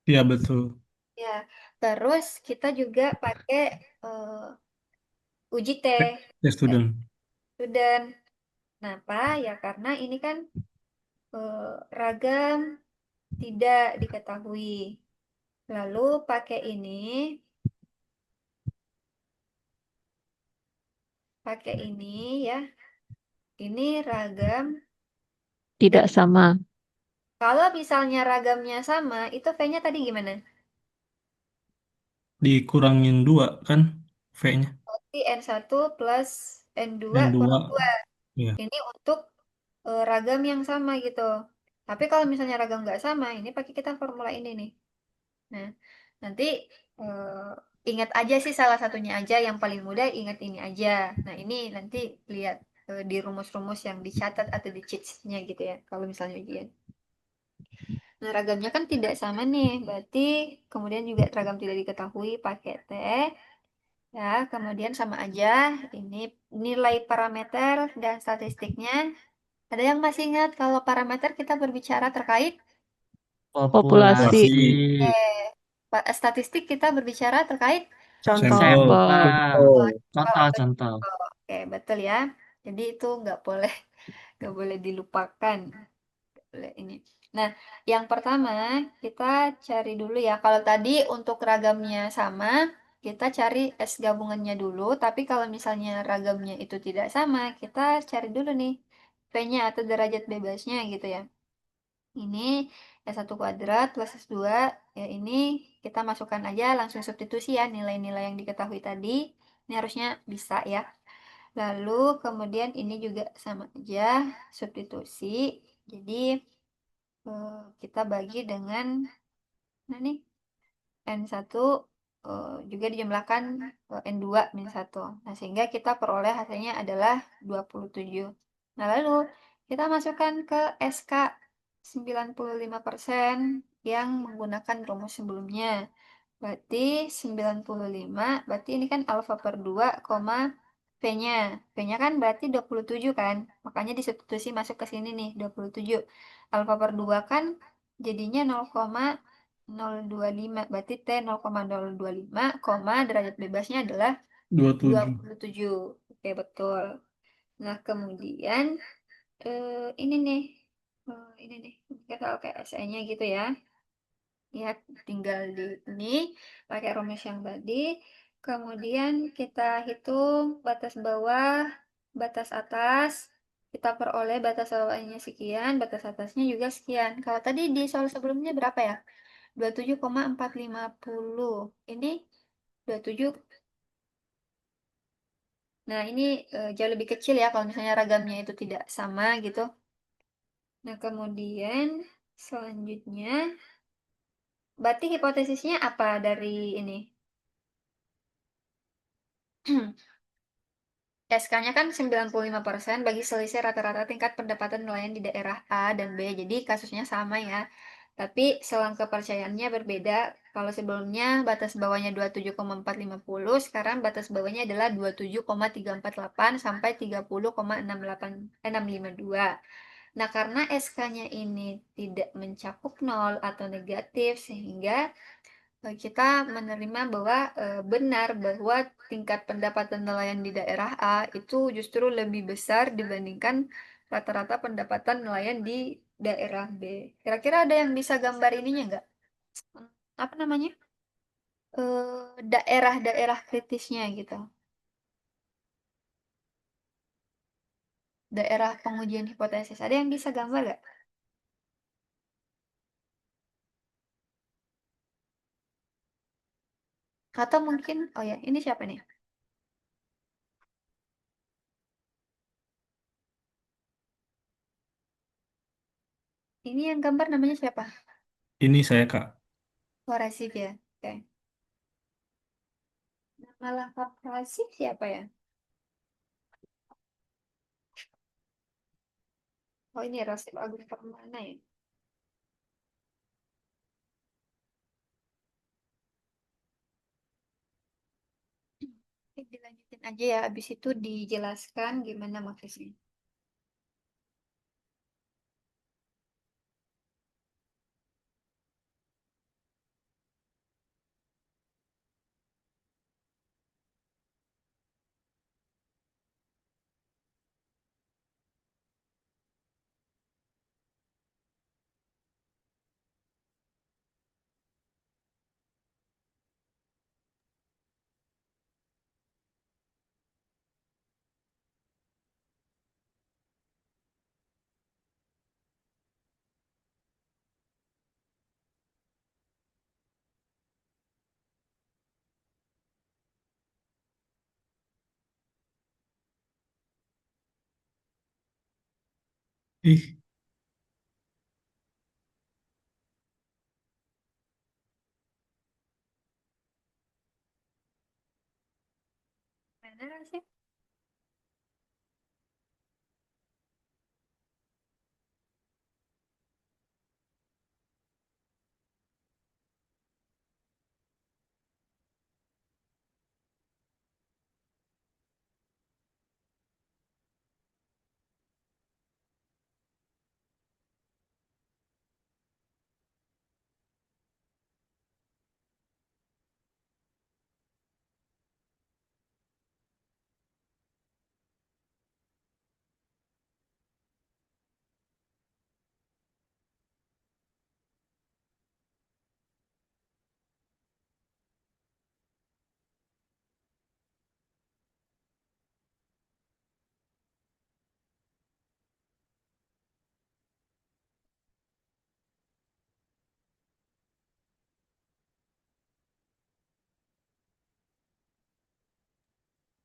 C: Iya, betul.
A: Ya, terus kita juga pakai uji T,
C: Ya, student.
A: student. Kenapa? Ya karena ini kan ragam tidak diketahui. Lalu pakai ini ya. Ini ragam.
E: Tidak sama.
A: Kalau misalnya ragamnya sama, itu V-nya tadi gimana?
C: Dikurangin 2 kan V-nya.
A: Berarti N1 plus N2
C: N2.
A: kurang 2.
C: Iya.
A: Ini untuk ragam yang sama gitu. Tapi kalau misalnya ragam nggak sama, ini pakai kita formula ini nih. Nah, nanti ingat aja sih salah satunya aja yang paling mudah ingat ini aja. Nah, ini nanti lihat di rumus-rumus yang dicatat atau di cheats-nya gitu ya. Kalau misalnya ujian. Nah, ragamnya kan tidak sama nih. Berarti kemudian juga ragam tidak diketahui pakai T. Ya, kemudian sama aja. Ini nilai parameter dan statistiknya. Ada yang masih ingat kalau parameter kita berbicara terkait
E: Populasi.
C: Populasi.
A: statistik kita berbicara terkait
C: Sampel.
B: Sampel.
A: oh,
B: Contoh-contoh.
A: oke, betul ya. Jadi itu nggak boleh dilupakan. Boleh ini. Nah, yang pertama kita cari dulu ya. Kalau tadi untuk ragamnya sama, kita cari S gabungannya dulu. Tapi kalau misalnya ragamnya itu tidak sama, kita cari dulu nih P-nya atau derajat bebasnya gitu ya. Ini S1 kuadrat plus S2, ya ini kita masukkan aja langsung substitusi ya nilai-nilai yang diketahui tadi. Ini harusnya bisa ya. Lalu kemudian ini juga sama aja substitusi. Jadi kita bagi dengan nah nih N1 juga dijumlahkan N2 min 1. Nah, sehingga kita peroleh hasilnya adalah 27. Nah, lalu kita masukkan ke SK 95% yang menggunakan rumus sebelumnya. Berarti 95, berarti ini kan alfa per 2, P-nya. P-nya kan berarti 27 kan. Makanya disubstitusi masuk ke sini nih, 27. Alfa per 2 kan jadinya 0,025. Berarti T 0,025, derajat bebasnya adalah
C: 27.
A: 27. Oke, betul. Nah, kemudian ini nih. Ini nih. Kita kayak SE-nya gitu ya. Ya, tinggal di ini pakai rumus yang tadi. Kemudian kita hitung batas bawah, batas atas. Kita peroleh batas bawahnya sekian, batas atasnya juga sekian. Kalau tadi di soal sebelumnya berapa ya? 27,450. Ini 27 Nah, ini jauh lebih kecil ya kalau misalnya ragamnya itu tidak sama gitu. Nah, kemudian selanjutnya, berarti hipotesisnya apa dari ini? SK-nya kan 95% bagi selisih rata-rata tingkat pendapatan nelayan di daerah A dan B. Jadi kasusnya sama ya. Tapi selang kepercayaannya berbeda. Kalau sebelumnya batas bawahnya 27,450, sekarang batas bawahnya adalah 27,348 sampai 30,652. Nah, karena SK-nya ini tidak mencakup nol atau negatif, sehingga kita menerima bahwa benar bahwa tingkat pendapatan nelayan di daerah A itu justru lebih besar dibandingkan rata-rata pendapatan nelayan di daerah B. Kira-kira ada yang bisa gambar ininya nggak? Apa namanya? Daerah-daerah kritisnya gitu. Daerah pengujian hipotesis. Ada yang bisa gambar nggak? Atau mungkin, oh ya, ini siapa nih? Ini yang gambar namanya siapa?
C: Ini saya Kak.
A: Warasif ya. Oke. Nama lengkap Warasif siapa ya? Oh, ini Rasif Agung Permana ya. Oke, dilanjutin aja ya. Abis itu dijelaskan gimana maksudnya.
C: Ih,
A: Mana Rasif?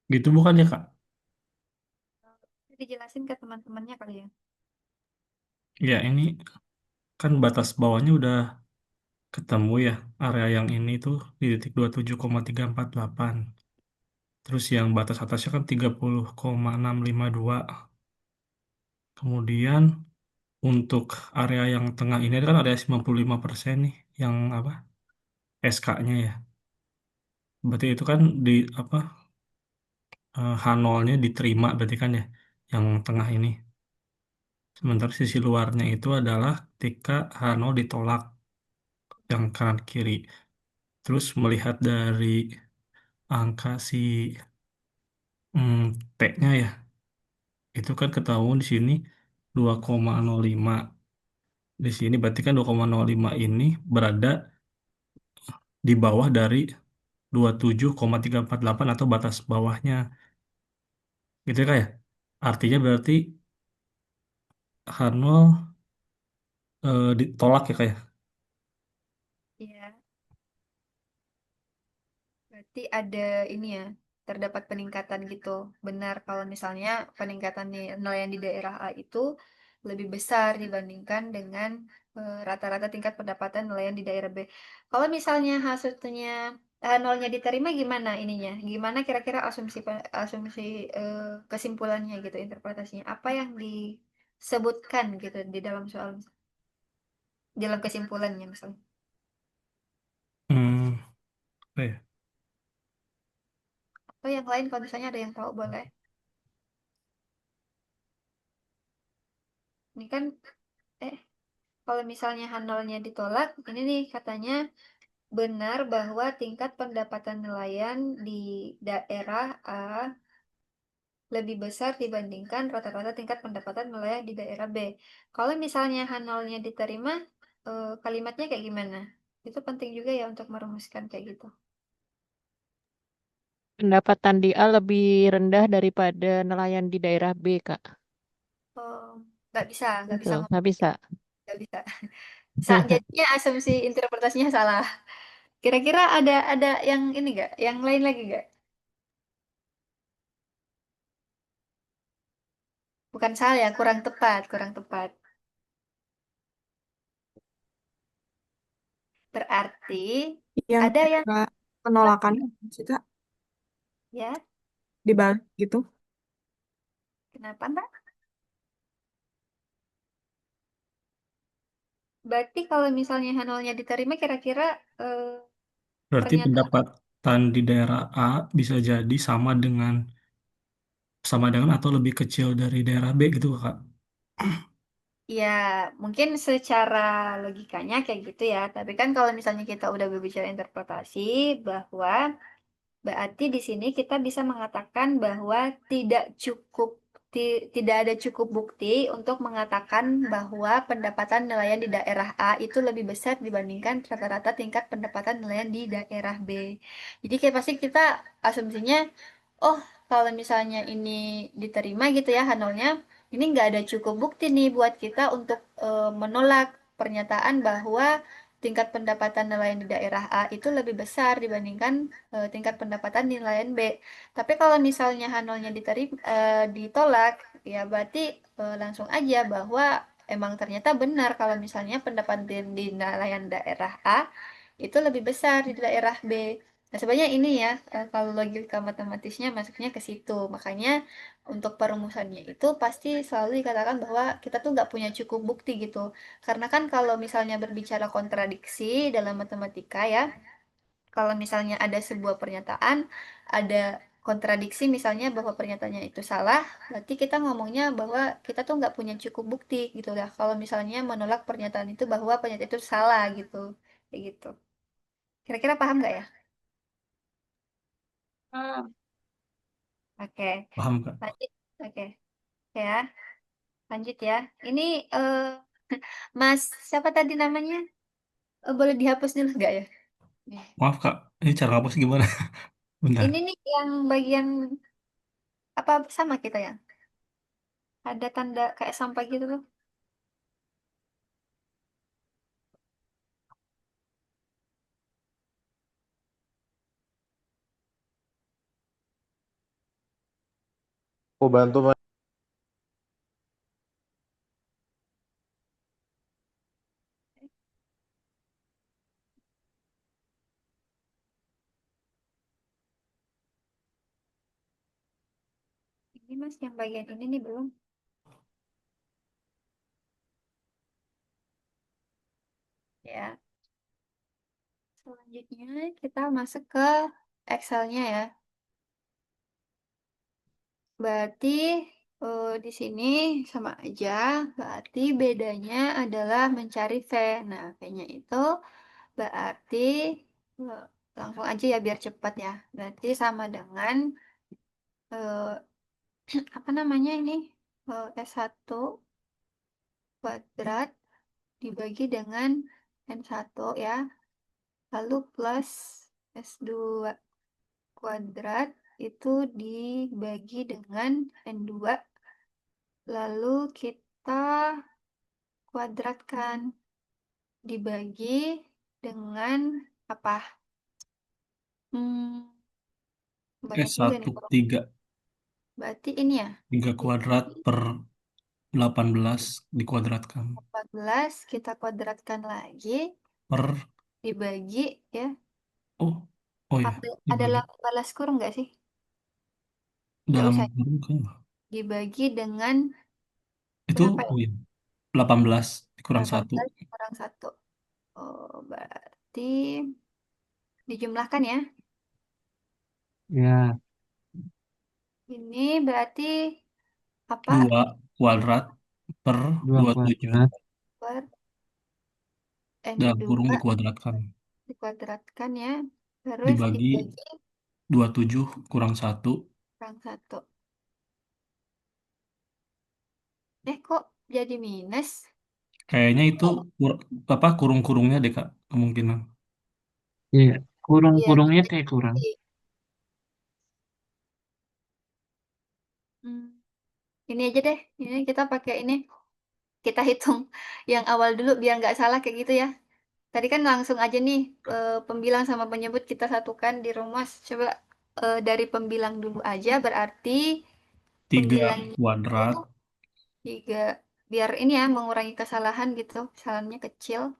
C: gitu bukan ya Kak?
A: Dijelasin ke teman-temannya kali ya.
C: Ya ini kan batas bawahnya udah ketemu ya. Area yang ini tuh di titik 27,348. Terus yang batas atasnya kan 30,652. Kemudian untuk area yang tengah ini kan ada 95% nih yang apa? SK-nya ya. Berarti itu kan di apa? H0-nya diterima berarti kan ya yang tengah ini. Sementara sisi luarnya itu adalah ketika H0 ditolak yang kanan kiri. Terus melihat dari angka si T-nya ya, itu kan ketahuan di sini 2,05. Di sini berarti kan 2,05 ini berada di bawah dari 27,348 atau batas bawahnya. Gitu ya Kak ya? Artinya berarti H0 ditolak ya Kak ya?
A: Iya, berarti ada ini ya. terdapat peningkatan gitu. Benar kalau misalnya peningkatan nilaian di daerah A itu lebih besar dibandingkan dengan rata-rata tingkat pendapatan nelayan di daerah B. Kalau misalnya hasilnya nolnya diterima gimana ininya? Gimana kira-kira asumsi kesimpulannya gitu, interpretasinya? Apa yang disebutkan gitu di dalam soal, dalam kesimpulannya misalnya?
C: Hmm, apa ya?
A: Atau yang lain kalau misalnya ada yang tahu boleh. Ini kan kalau misalnya H0-nya ditolak, ini nih katanya benar bahwa tingkat pendapatan nelayan di daerah A lebih besar dibandingkan rata-rata tingkat pendapatan nelayan di daerah B. Kalau misalnya H0-nya diterima, kalimatnya kayak gimana? Itu penting juga ya untuk merumuskan kayak gitu.
E: Pendapatan di A lebih rendah daripada nelayan di daerah B, Kak.
A: Oh, nggak bisa
E: Betul,
A: ngomong,
E: nggak bisa.
A: nggak bisa. Jadinya asumsi interpretasinya salah. Kira-kira ada yang ini nggak? Yang lain lagi nggak? Bukan salah ya, kurang tepat, kurang tepat. Berarti
F: Yang
A: ada yang
F: kira penolakan sih Kak,
A: ya,
F: dibalik gitu.
A: kenapa Mbak? Berarti kalau misalnya H0-nya diterima kira-kira
C: Berarti
A: pernyataan
C: pendapatan di daerah A bisa jadi sama dengan atau lebih kecil dari daerah B gitu, Kak.
A: ya mungkin secara logikanya kayak gitu ya. Tapi kan kalau misalnya kita udah berbicara interpretasi bahwa berarti di sini kita bisa mengatakan bahwa tidak ada cukup bukti untuk mengatakan bahwa pendapatan nelayan di daerah A itu lebih besar dibandingkan rata-rata tingkat pendapatan nelayan di daerah B. Jadi kayak pasti kita asumsinya, oh kalau misalnya ini diterima gitu ya Hanolnya, ini nggak ada cukup bukti nih buat kita untuk menolak pernyataan bahwa tingkat pendapatan nelayan di daerah A itu lebih besar dibandingkan tingkat pendapatan di nelayan B. Tapi kalau misalnya H0-nya ditolak, ya berarti langsung aja bahwa emang ternyata benar kalau misalnya pendapatan di nelayan daerah A itu lebih besar di daerah B. Nah, sebenarnya ini ya, kalau logika matematisnya masuknya ke situ. Makanya untuk perumusannya itu pasti selalu dikatakan bahwa kita tuh nggak punya cukup bukti gitu. Karena kan kalau misalnya berbicara kontradiksi dalam matematika ya, kalau misalnya ada sebuah pernyataan, ada kontradiksi misalnya bahwa pernyataannya itu salah, berarti kita ngomongnya bahwa kita tuh nggak punya cukup bukti gitu lah. Kalau misalnya menolak pernyataan itu bahwa pernyataan itu salah gitu, kayak gitu. Kira-kira paham nggak ya? Oke,
C: Paham, Kak?
A: lanjut. Oke, ya, lanjut ya. Ini Mas, siapa tadi namanya? Boleh dihapus dulu nggak ya? Nih.
C: Maaf, Kak. Ini cara hapus gimana? Bentar.
A: Ini nih yang bagian apa sama kita ya? Ada tanda kayak sampah gitu loh.
D: Aku bantu Mas.
A: Ini Mas, yang bagian ini nih belum. Ya, selanjutnya kita masuk ke Excel-nya ya. Berarti di sini sama aja. Berarti bedanya adalah mencari V. Nah, V-nya itu berarti eh, langsung aja ya biar cepat ya. Berarti sama dengan eh, apa namanya ini? S1 kuadrat dibagi dengan N1 ya. Lalu plus S2 kuadrat itu dibagi dengan N2. Lalu kita kuadratkan dibagi dengan apa? Hmm, Banyak juga nih.
C: 1 3.
A: Berarti ini ya,
C: 3 kuadrat per 18 dikuadratkan
A: 14 kita kuadratkan lagi,
C: per
A: dibagi ya.
C: oh oh ya
A: Ada
C: dibagi
A: balas kurung nggak sih? Nggak
C: dalam
A: usah.
C: kurung kan
A: Dibagi dengan
C: itu
A: berapa ya?
C: oh ya 18 dikurang 1
A: 18 kurang 1. Oh, berarti dijumlahkan ya.
B: Ya,
A: Ini berarti apa?
C: 2 kuadrat per
B: 2
C: 27
B: kuadrat.
A: Per
C: dalam kurung
A: N2
C: dikuadratkan
A: dikuadratkan ya. Terus
C: dibagi
A: dibagi
C: 27 kurang 1
A: kurang 1. Kok jadi minus?
C: kayaknya itu apa kurung-kurungnya deh Kak kemungkinan
B: Iya,
A: Iya,
B: kurung-kurungnya
A: bisa
B: kayak kurang.
A: jadi. Hmm, Ini aja deh. Ini kita pakai ini. Kita hitung yang awal dulu biar nggak salah kayak gitu ya. Tadi kan langsung aja nih pembilang sama penyebut kita satukan di rumus. Coba dari pembilang dulu aja berarti
C: 3
A: pembilangnya itu
C: kuadrat
A: 3 biar ini ya mengurangi kesalahan gitu. Kesalahannya kecil.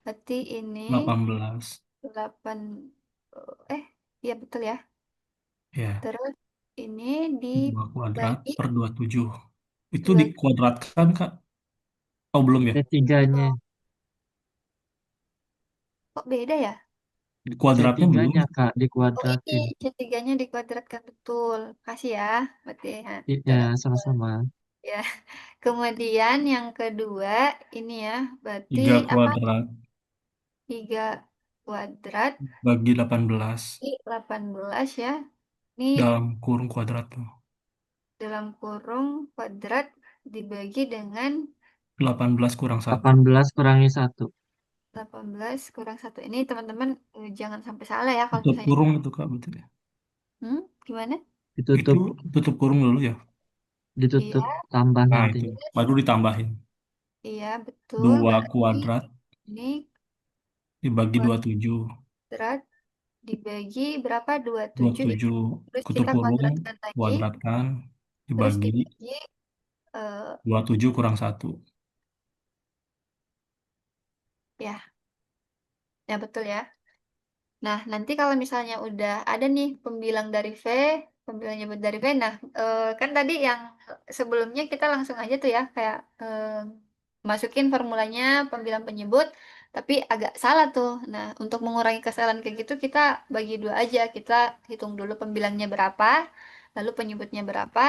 A: Berarti ini
C: 18
A: 8 iya betul ya.
C: ya
A: Terus ini
C: 2 kuadrat
A: dibagi
C: per 27 itu
A: 2
C: dikuadratkan Kak oh belum ya
B: C3-nya.
A: kok beda ya?
C: kuadratnya belum
B: C3-nya, Kak,
A: Oh ini
B: dikuadratin.
A: C3-nya dikuadratkan betul. Kasih ya. Berarti ya,
B: Iya, sama-sama.
A: ya. Kemudian yang kedua ini ya, berarti
C: 3
A: apa?
C: kuadrat
A: 3 kuadrat
C: bagi 18
A: di 18 ya. Ini
C: dalam kurung kuadrat tuh
A: dalam kurung kuadrat dibagi dengan
C: 18 kurang 1
B: 18 kurangi 1.
A: 18 kurang 1. Ini teman-teman jangan sampai salah ya kalau
C: tutup
A: misalnya.
C: kurung itu Kak betul ya
A: Gimana?
C: itu
B: Ditutup,
C: tutup kurung dulu ya
A: Iya,
B: ditutup, tambah
C: nah
B: nanti.
C: itu baru ditambahin
A: iya betul.
C: 2
A: Berarti
C: kuadrat
A: ini
C: dibagi 27
A: kuadrat dibagi berapa? 27 ya.
C: 27
A: Terus
C: tutup
A: kita
C: kurung
A: kuadratkan lagi.
C: kuadratkan
A: Terus
C: dibagi
A: dibagi eh,
C: 27 kurang 1
A: ya, ya betul ya. Nah, nanti kalau misalnya udah ada nih pembilang dari V, pembilang nyebut dari V, nah kan tadi yang sebelumnya kita langsung aja tuh ya, kayak masukin formulanya pembilang penyebut, tapi agak salah tuh. Nah, untuk mengurangi kesalahan kayak gitu, kita bagi dua aja. Kita hitung dulu pembilangnya berapa, lalu penyebutnya berapa,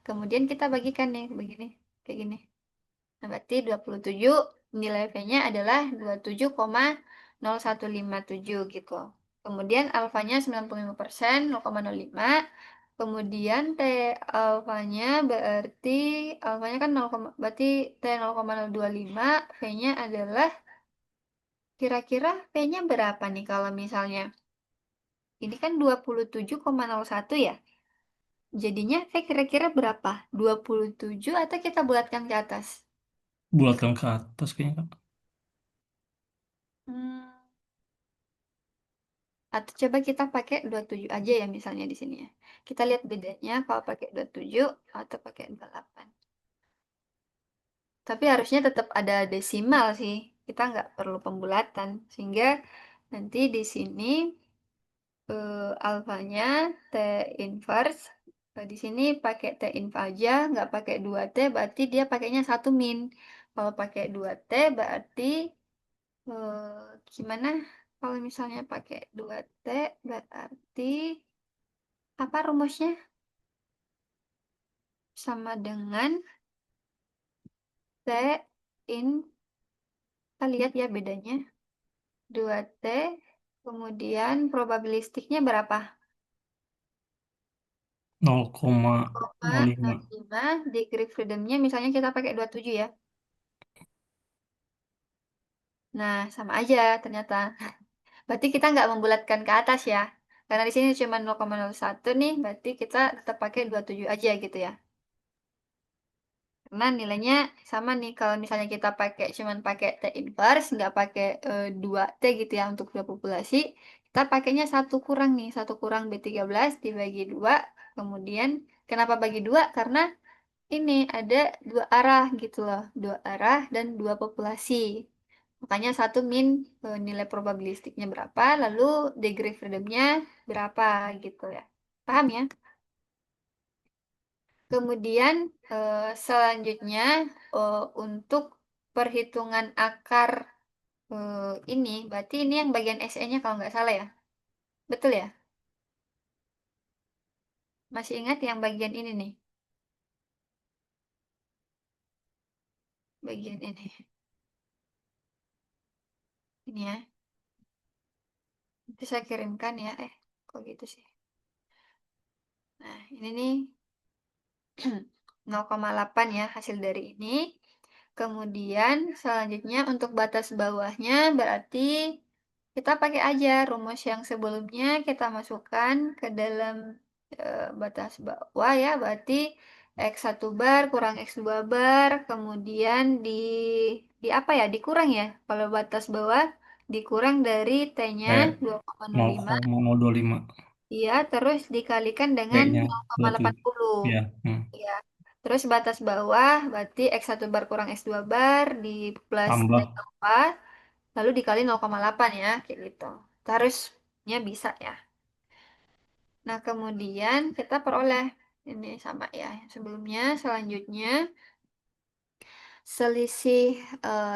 A: kemudian kita bagikan nih, begini, kayak gini. Nah, berarti 27 nilai V-nya adalah 27,0157 gitu. Kemudian alfanya 95%, 0,05. Kemudian T alfanya berarti alfanya kan 0, berarti T 0,025, V-nya adalah kira-kira V-nya berapa nih kalau misalnya ini kan 27,01 ya. Jadinya V kira-kira berapa? 27 atau kita bulatkan ke atas?
C: bulatkan ke atas kayaknya Kak
A: Hmm. Atau coba kita pakai 27 aja ya misalnya di sini ya. Kita lihat bedanya kalau pakai 27 atau pakai 28. Tapi harusnya tetap ada desimal sih. Kita nggak perlu pembulatan. Sehingga nanti di sini alfanya T inverse. Di sini pakai T inv aja, nggak pakai 2T, berarti dia pakainya 1 min. Kalau pakai 2T berarti gimana? Kalau misalnya pakai 2T berarti apa rumusnya? Sama dengan T in, kita lihat ya bedanya. 2T, kemudian probabilistiknya berapa?
C: 0,05
A: 0,05, degree freedomnya misalnya kita pakai 27 ya. Nah, sama aja ternyata. Berarti kita nggak membulatkan ke atas ya. Karena di sini cuma 0,01 nih, berarti kita tetap pakai 27 aja gitu ya. Karena nilainya sama nih kalau misalnya kita cuman pakai T inverse, nggak pakai 2T gitu ya untuk dua populasi, Kita pakainya 1 kurang nih, 1 kurang B13 dibagi 2. Kemudian kenapa bagi 2? Karena ini ada 2 arah gitu loh, 2 arah dan 2 populasi. Makanya 1 min nilai probabilistiknya berapa, lalu degree freedomnya berapa gitu ya. Paham ya? Kemudian selanjutnya untuk perhitungan akar ini, berarti ini yang bagian SE-nya kalau nggak salah ya. Betul ya? Masih ingat yang bagian ini nih? Bagian ini. Ini ya. Itu saya kirimkan ya. Kok gitu sih? Nah, ini nih 0,8 ya hasil dari ini. Kemudian selanjutnya untuk batas bawahnya berarti kita pakai aja rumus yang sebelumnya kita masukkan ke dalam batas bawah ya. Berarti X1 bar kurang X2 bar. Kemudian di apa ya? Dikurang ya. Kalau batas bawah dikurang dari T-nya
C: Eh,
A: 2,05.
C: 0,025.
A: Iya, terus dikalikan dengan
C: B-nya 27.
A: 0,80.
C: Ya.
A: Iya. Terus batas bawah berarti X1 bar kurang X2 bar di plus
C: Tambah.
A: T4 lalu dikali 0,8 ya, kayak gitu. Harusnya bisa ya. Nah, kemudian kita peroleh ini sama ya yang sebelumnya. Selanjutnya selisih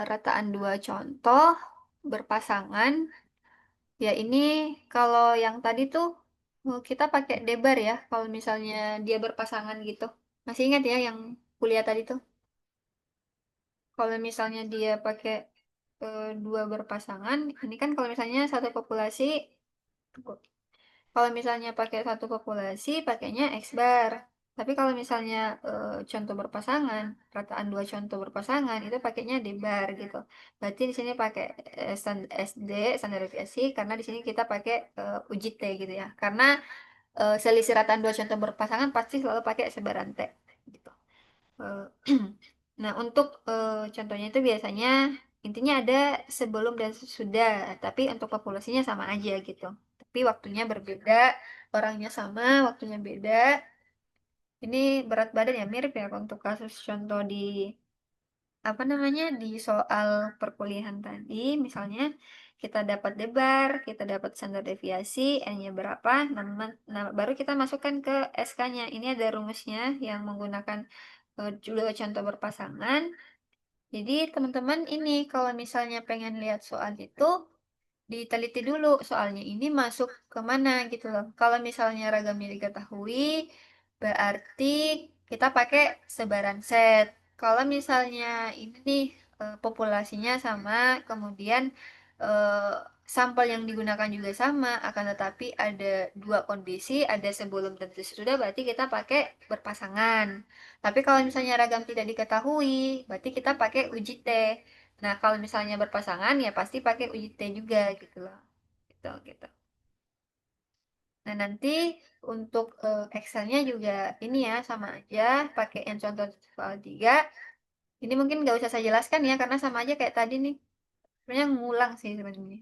A: rataan 2 contoh berpasangan. Ya, ini kalau yang tadi tuh kita pakai debar ya, kalau misalnya dia berpasangan gitu. Masih ingat ya yang kuliah tadi tuh? Kalau misalnya dia pakai 2 berpasangan, ini kan kalau misalnya satu populasi, kalau misalnya pakai satu populasi, pakainya X bar. Tapi kalau misalnya contoh berpasangan, rataan 2 contoh berpasangan, itu pakainya D bar gitu. Berarti di sini pakai SD, standar deviasi, karena di sini kita pakai uji T gitu ya. Karena selisih rataan 2 contoh berpasangan pasti selalu pakai sebaran T gitu. Eh, Nah, untuk contohnya itu biasanya intinya ada sebelum dan sesudah, tapi untuk populasinya sama aja gitu. Tapi waktunya berbeda, orangnya sama, waktunya beda. Ini berat badan ya mirip ya untuk kasus contoh di apa namanya di soal perkuliahan tadi, misalnya kita dapat debar, kita dapat standar deviasi, N-nya berapa, nah, baru kita masukkan ke SK-nya. Ini ada rumusnya yang menggunakan dua contoh berpasangan. Jadi teman-teman ini kalau misalnya pengen lihat soal itu diteliti dulu soalnya ini masuk kemana gitu loh. Kalau misalnya ragamnya diketahui, berarti kita pakai sebaran set. Kalau misalnya ini nih populasinya sama, kemudian eh, sampel yang digunakan juga sama, akan tetapi ada 2 kondisi, ada sebelum dan sesudah, berarti kita pakai berpasangan. Tapi kalau misalnya ragam tidak diketahui, berarti kita pakai uji T. Nah, kalau misalnya berpasangan ya pasti pakai uji T juga gitu loh. Gitu, gitu. Nah, nanti untuk Excel-nya juga ini ya sama aja pakai yang contoh soal 3. Ini mungkin nggak usah saya jelaskan ya karena sama aja kayak tadi nih. Sebenarnya ngulang sih sebenarnya.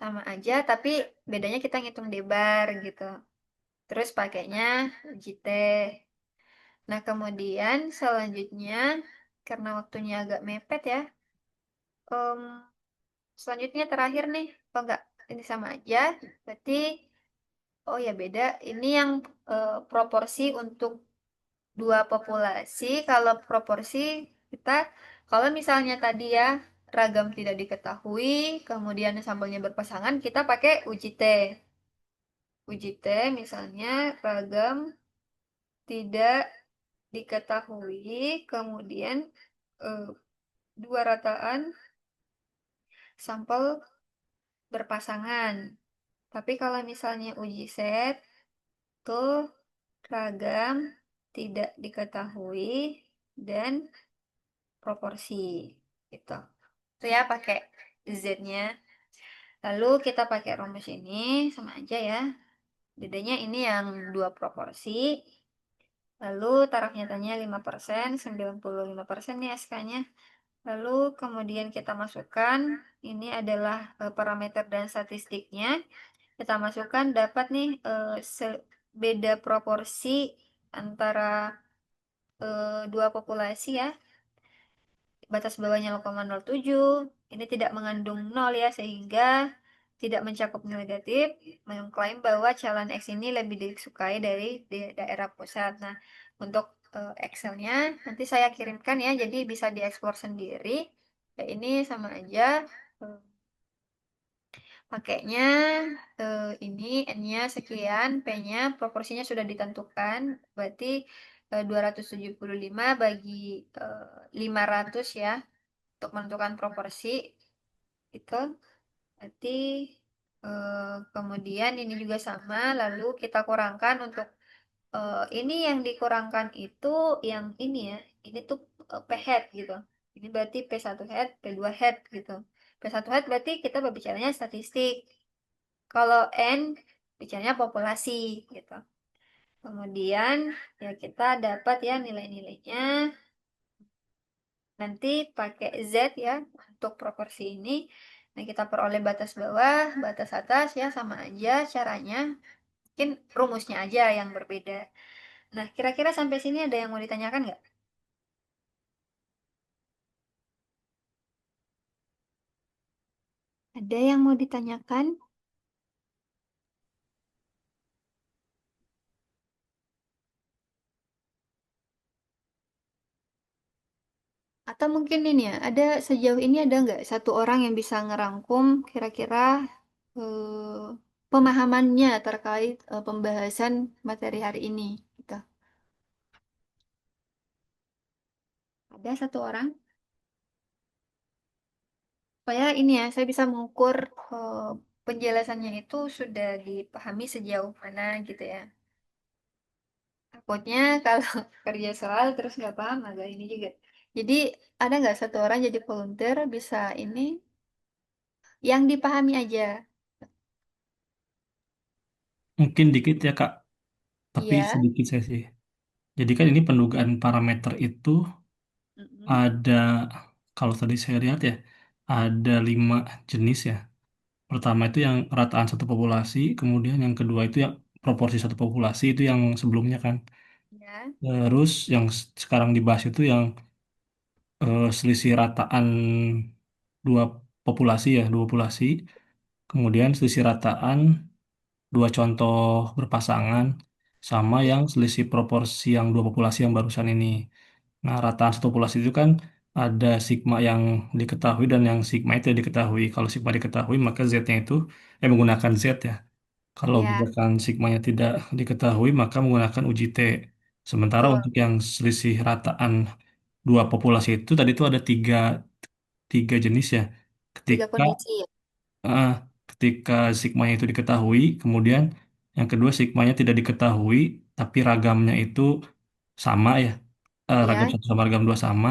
A: Sama aja tapi bedanya kita ngitung debar gitu. Terus pakainya uji T. Nah, kemudian selanjutnya karena waktunya agak mepet ya. em, Selanjutnya terakhir nih, oh enggak, ini sama aja. Berarti, oh ya beda. Ini yang proporsi untuk 2 populasi. Kalau proporsi kita, kalau misalnya tadi ya ragam tidak diketahui, kemudian sampelnya berpasangan, kita pakai uji T. Uji T misalnya ragam tidak diketahui, kemudian eh, 2 rataan sampel berpasangan. Tapi kalau misalnya uji set, tuh ragam tidak diketahui dan proporsi gitu. Itu ya pakai Z-nya. Lalu kita pakai rumus ini sama aja ya. Bedanya ini yang 2 proporsi. Lalu taraf nyatanya 5%, 95% nih SK-nya. Lalu kemudian kita masukkan, ini adalah parameter dan statistiknya. Kita masukkan dapat nih beda proporsi antara dua populasi ya. Batas bawahnya 0,07. Ini tidak mengandung 0 ya, sehingga tidak mencakup negatif, mengklaim bahwa calon X ini lebih disukai dari daerah pusat. Nah, untuk Excel-nya nanti saya kirimkan ya, jadi bisa dieksplor sendiri. Ya, ini sama aja. eh, Pakainya ini N-nya sekian, P-nya proporsinya sudah ditentukan, berarti 275 bagi 500 ya, untuk menentukan proporsi itu. Berarti kemudian ini juga sama, lalu kita kurangkan untuk ini yang dikurangkan itu yang ini ya, ini tuh P head gitu. Ini berarti P1 head, P2 head gitu. P1 head berarti kita berbicaranya statistik. Kalau N bicaranya populasi gitu. Kemudian ya kita dapat ya nilai-nilainya. Nanti pakai Z ya untuk proporsi ini. Nah, kita peroleh batas bawah, batas atas ya sama aja caranya. Mungkin rumusnya aja yang berbeda. Nah, kira-kira sampai sini ada yang mau ditanyakan nggak? Ada yang mau ditanyakan? Atau mungkin ini ya, ada sejauh ini ada nggak satu orang yang bisa ngerangkum kira-kira eh, pemahamannya terkait pembahasan materi hari ini? Gitu. Ada satu orang? Supaya ini ya, saya bisa mengukur penjelasannya itu sudah dipahami sejauh mana gitu ya. Takutnya kalau kerja soal terus nggak paham agak ini juga. Jadi ada nggak satu orang jadi volunteer bisa ini yang dipahami aja?
C: Mungkin dikit ya Kak, tapi
A: Iya.
C: sedikit saya sih. Jadi kan ini pendugaan parameter itu
A: Mm-mm.
C: ada, kalau tadi saya lihat ya, ada 5 jenis ya. Pertama itu yang rataan satu populasi, kemudian yang kedua itu yang proporsi satu populasi itu yang sebelumnya kan.
A: Ya.
C: Terus yang sekarang dibahas itu yang selisih rataan dua populasi ya, dua populasi. Kemudian selisih rataan dua contoh berpasangan sama
A: Iya.
C: yang selisih proporsi yang dua populasi yang barusan ini. Nah, rataan satu populasi itu kan ada sigma yang diketahui dan yang sigma itu tidak diketahui. Kalau sigma diketahui, maka Z-nya itu menggunakan Z ya. Kalau
A: Iya.
C: misalkan sigmanya tidak diketahui, maka menggunakan uji T. Sementara
A: Betul.
C: untuk yang selisih rataan dua populasi itu tadi itu ada tiga jenis ya.
A: Tiga
C: Ketika
A: kondisi ya.
C: eh, ketika sigmanya itu diketahui, kemudian yang kedua sigmanya tidak diketahui, tapi ragamnya itu sama ya, ragam
A: Iya.
C: satu sama ragam dua sama.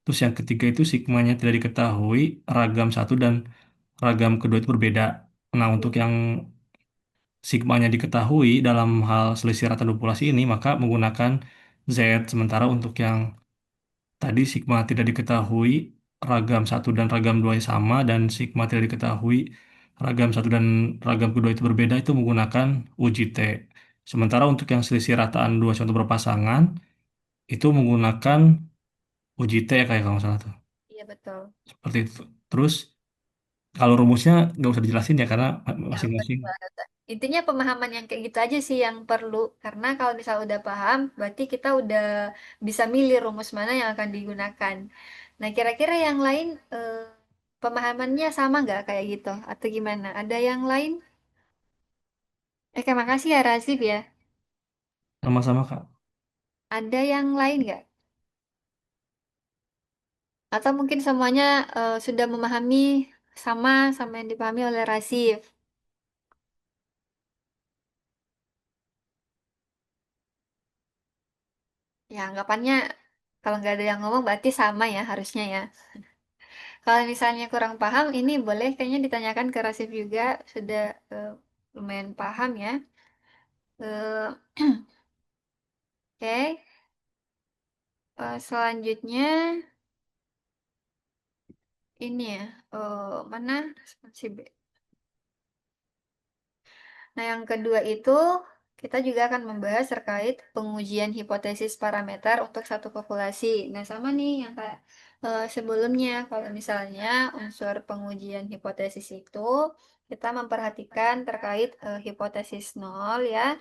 C: Terus yang ketiga itu sigmanya tidak diketahui, ragam satu dan ragam kedua itu berbeda. Nah, untuk yang sigmanya diketahui dalam hal selisih rata populasi ini, maka menggunakan Z. Sementara untuk yang tadi sigma tidak diketahui, ragam satu dan ragam dua sama, dan sigma tidak diketahui, ragam satu dan ragam kedua itu berbeda, itu menggunakan uji T. Sementara untuk yang selisih rataan dua contoh berpasangan, itu menggunakan uji T ya kayak kalau nggak salah tuh.
A: Iya betul.
C: Seperti itu. Terus kalau rumusnya nggak usah dijelasin ya karena
A: Ya,
C: masing-masing.
A: betul. Intinya pemahaman yang kayak gitu aja sih yang perlu. Karena kalau misalnya udah paham, berarti kita udah bisa milih rumus mana yang akan digunakan. Nah, kira-kira yang lain pemahamannya sama nggak kayak gitu? Atau gimana? Ada yang lain? Terima kasih ya Razif ya.
C: Sama-sama Kak.
A: Ada yang lain nggak? Atau mungkin semuanya sudah memahami sama yang dipahami oleh Razif? Ya, anggapannya kalau nggak ada yang ngomong berarti sama ya harusnya ya. Kalau misalnya kurang paham, ini boleh kayaknya ditanyakan ke Rasif juga. Sudah lumayan paham ya. Eh, Oke. Selanjutnya, ini ya, mana si B. Nah, yang kedua itu kita juga akan membahas terkait pengujian hipotesis parameter untuk satu populasi. Nah, sama nih yang kayak sebelumnya, kalau misalnya unsur pengujian hipotesis itu kita memperhatikan terkait hipotesis nol ya,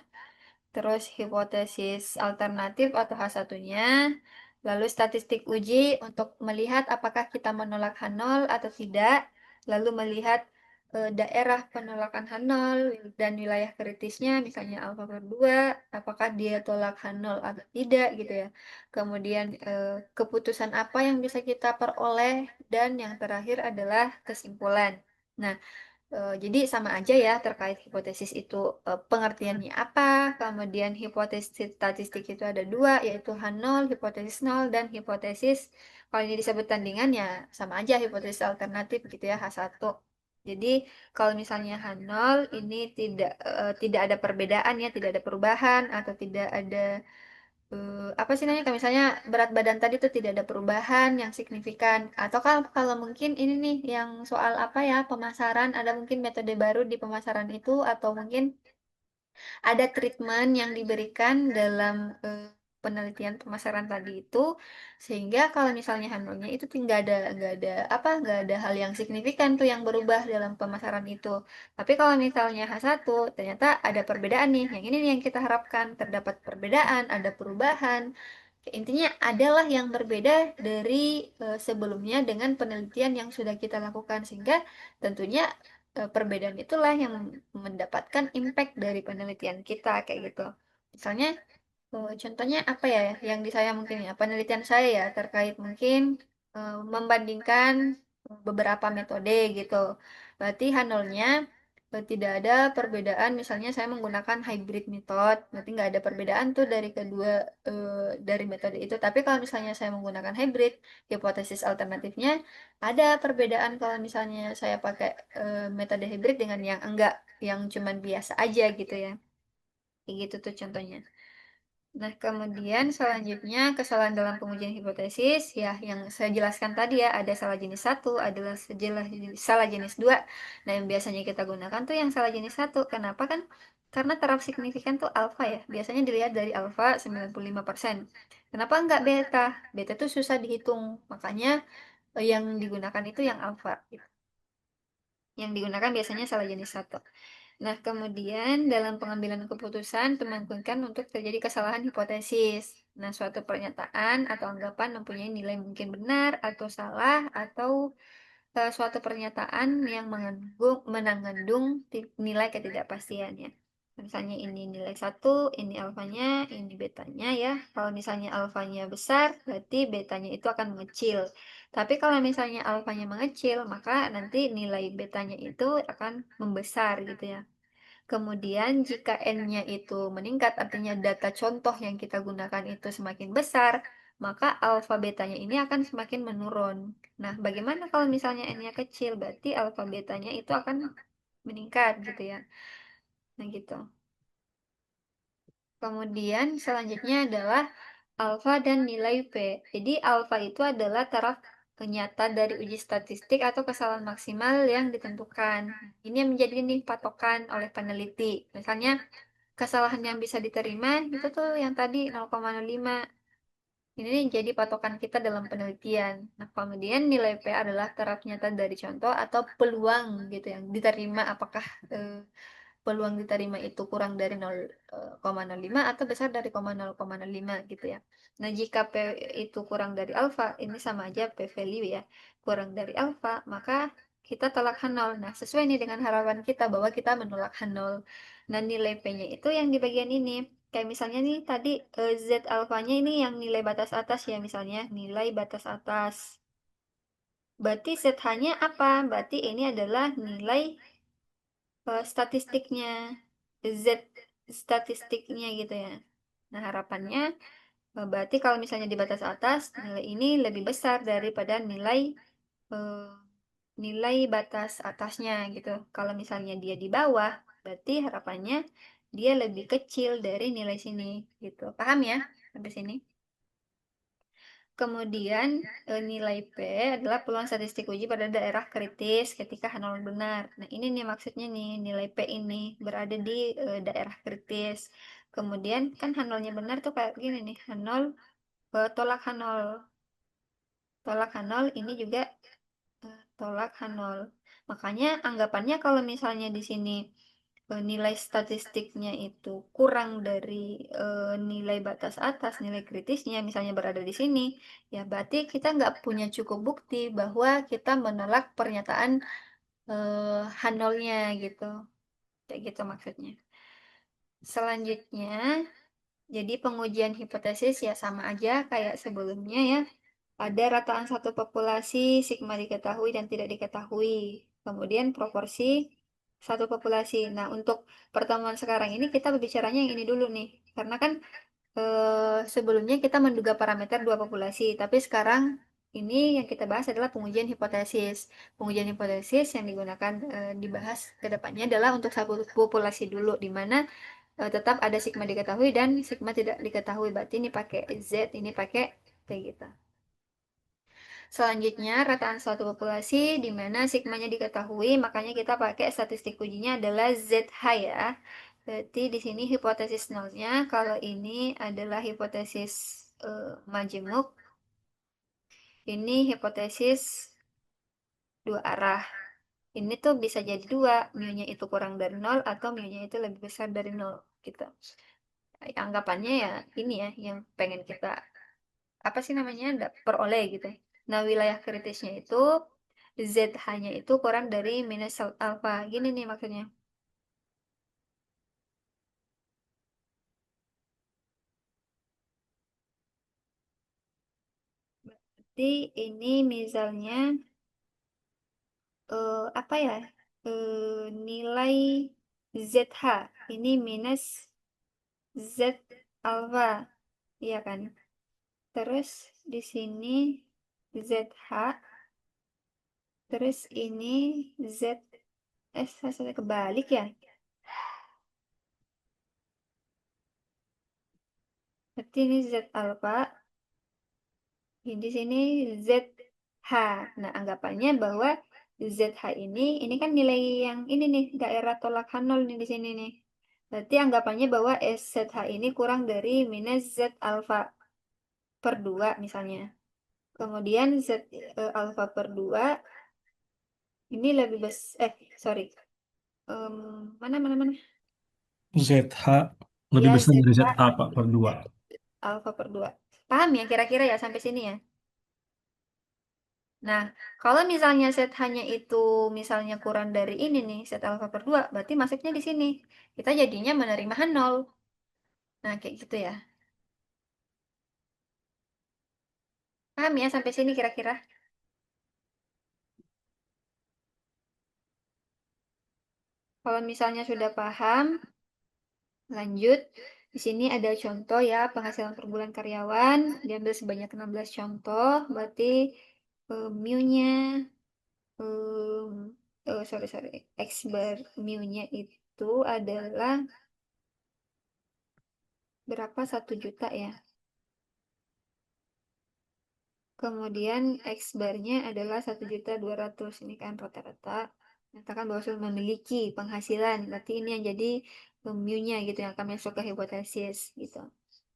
A: terus hipotesis alternatif atau H1-nya, lalu statistik uji untuk melihat apakah kita menolak H0 atau tidak, lalu melihat daerah penolakan H0 dan wilayah kritisnya, misalnya alfa per 2, apakah dia tolak H0 atau tidak gitu ya. Kemudian keputusan apa yang bisa kita peroleh, dan yang terakhir adalah kesimpulan. Nah, jadi sama aja ya terkait hipotesis itu, pengertiannya apa, kemudian hipotesis statistik itu ada dua, yaitu H0, hipotesis nol, dan hipotesis, kalau ini disebut tandingan ya sama aja hipotesis alternatif gitu ya, H1. Jadi kalau misalnya H0 ini tidak ada perbedaan ya, tidak ada perubahan atau tidak ada apa sih namanya, kalau misalnya berat badan tadi tuh tidak ada perubahan yang signifikan, atau kalau mungkin ini nih yang soal apa ya, pemasaran, ada mungkin metode baru di pemasaran itu, atau mungkin ada treatment yang diberikan dalam penelitian pemasaran tadi itu, sehingga kalau misalnya handlenya itu nggak ada hal yang signifikan tuh yang berubah dalam pemasaran itu. Tapi kalau misalnya H1 ternyata ada perbedaan nih, yang ini nih yang kita harapkan, terdapat perbedaan, ada perubahan. Intinya adalah yang berbeda dari sebelumnya dengan penelitian yang sudah kita lakukan, sehingga tentunya perbedaan itulah yang mendapatkan impact dari penelitian kita kayak gitu. Misalnya contohnya apa ya yang di saya mungkin ya, penelitian saya ya terkait mungkin membandingkan beberapa metode gitu. Berarti H0-nya tidak ada perbedaan, misalnya saya menggunakan hybrid method, berarti nggak ada perbedaan tuh dari kedua dari metode itu. Tapi kalau misalnya saya menggunakan hybrid, hipotesis alternatifnya ada perbedaan kalau misalnya saya pakai metode hybrid dengan yang enggak, yang cuman biasa aja gitu ya. Kayak gitu tuh contohnya. Nah, kemudian selanjutnya kesalahan dalam pengujian hipotesis ya yang saya jelaskan tadi ya, ada salah jenis satu, adalah salah jenis dua. Nah, yang biasanya kita gunakan tuh yang salah jenis satu. Kenapa kan? Karena taraf signifikan tuh alfa ya. Biasanya dilihat dari alfa 95%. Kenapa enggak beta? Beta tuh susah dihitung. Makanya yang digunakan itu yang alfa. Yang digunakan biasanya salah jenis satu. Nah, kemudian dalam pengambilan keputusan memungkinkan untuk terjadi kesalahan hipotesis. Nah, suatu pernyataan atau anggapan mempunyai nilai mungkin benar atau salah, atau suatu pernyataan yang mengandung nilai ketidakpastiannya. Misalnya ini nilai satu, ini alfanya, ini betanya ya. Kalau misalnya alfanya besar, berarti betanya itu akan mengecil. Tapi kalau misalnya alfanya mengecil, maka nanti nilai betanya itu akan membesar gitu ya. Kemudian jika N-nya itu meningkat, artinya data contoh yang kita gunakan itu semakin besar, maka alfa betanya ini akan semakin menurun. Nah, bagaimana kalau misalnya N-nya kecil? Berarti alfa betanya itu akan meningkat gitu ya. Nah, gitu. Kemudian selanjutnya adalah alfa dan nilai P. Jadi alfa itu adalah taraf nyata dari uji statistik atau kesalahan maksimal yang ditentukan. Ini yang menjadi nih patokan oleh peneliti. Misalnya kesalahan yang bisa diterima itu tuh yang tadi 0,05. Ini jadi patokan kita dalam penelitian. Nah, kemudian nilai P adalah taraf nyata dari contoh atau peluang gitu yang diterima, apakah peluang diterima itu kurang dari 0,05 atau besar dari 0,05 gitu ya. Nah, jika P itu kurang dari alfa, ini sama aja P value ya, kurang dari alfa, maka kita tolak H0. Nah, sesuai nih dengan harapan kita bahwa kita menolak H0. Nah, nilai P-nya itu yang di bagian ini. Kayak misalnya nih tadi Z alfanya ini yang nilai batas atas ya, misalnya nilai batas atas. Berarti ZH-nya apa? Berarti ini adalah nilai statistiknya, Z statistiknya gitu ya. Nah, harapannya berarti kalau misalnya di batas atas, nilai ini lebih besar daripada eh, nilai batas atasnya gitu. Kalau misalnya dia di bawah, berarti harapannya dia lebih kecil dari nilai sini gitu. Paham ya sampai sini? Kemudian nilai P adalah peluang statistik uji pada daerah kritis ketika H0 benar. Nah, ini nih maksudnya nih, nilai P ini berada di daerah kritis. Kemudian kan H0-nya benar tuh kayak gini nih, H0 tolak H0. Tolak H0 ini juga tolak H0. Makanya anggapannya kalau misalnya di sini nilai statistiknya itu kurang dari nilai batas atas, nilai kritisnya misalnya berada di sini, ya berarti kita nggak punya cukup bukti bahwa kita menolak pernyataan H0-nya gitu. Kayak gitu maksudnya. Selanjutnya, jadi pengujian hipotesis ya sama aja kayak sebelumnya ya. Ada rataan satu populasi, sigma diketahui dan tidak diketahui. Kemudian proporsi satu populasi. Nah, untuk pertemuan sekarang ini kita berbicaranya yang ini dulu nih. Karena kan sebelumnya kita menduga parameter dua populasi, tapi sekarang ini yang kita bahas adalah pengujian hipotesis. Pengujian hipotesis yang digunakan dibahas ke depannya adalah untuk satu populasi dulu, di mana tetap ada sigma diketahui dan sigma tidak diketahui. Berarti ini pakai Z, ini pakai T gitu. Selanjutnya, rataan suatu populasi di mana sigmanya diketahui, makanya kita pakai statistik ujinya adalah ZH ya. Berarti di sini hipotesis nolnya, kalau ini adalah hipotesis majemuk, ini hipotesis dua arah. Ini tuh bisa jadi dua, mu-nya itu kurang dari nol atau mu-nya itu lebih besar dari nol gitu. Anggapannya ya ini ya yang pengen kita apa sih namanya peroleh gitu. Nah, wilayah kritisnya itu ZH-nya itu kurang dari minus alfa. Gini nih maksudnya. Berarti ini misalnya apa ya? Nilai ZH ini minus Z alfa, iya kan? Terus di sini ZH, terus ini Z saya kebalik ya. Berarti ini Z alfa, di sini ZH. Nah, anggapannya bahwa ZH ini kan nilai yang ini nih, daerah tolak H0 nih di sini nih. Berarti anggapannya bahwa ZH ini kurang dari minus Z alfa per 2 misalnya. Kemudian Z alfa per 2 ini lebih sorry. Mana?
C: ZH lebih
A: Ya,
C: besar dari
A: ZH
C: ZA Pak per 2.
A: alfa per 2. Paham ya kira-kira ya sampai sini ya? Nah, kalau misalnya set hanya itu misalnya kurang dari ini nih, set alfa per 2, berarti masuknya di sini. Kita jadinya menerima H0. Nah, kayak gitu ya. Paham ya sampai sini kira-kira? Kalau misalnya sudah paham, lanjut. Di sini ada contoh ya, penghasilan per bulan karyawan. Diambil sebanyak 16 contoh, berarti mu-nya, sorry, X bar mu-nya itu adalah berapa? 1 juta ya. Kemudian X barnya adalah 1.200.000. Ini kan rata-rata. Nyatakan bahwa sudah memiliki penghasilan. Berarti ini yang jadi mu-nya gitu yang akan masuk ke hipotesis gitu.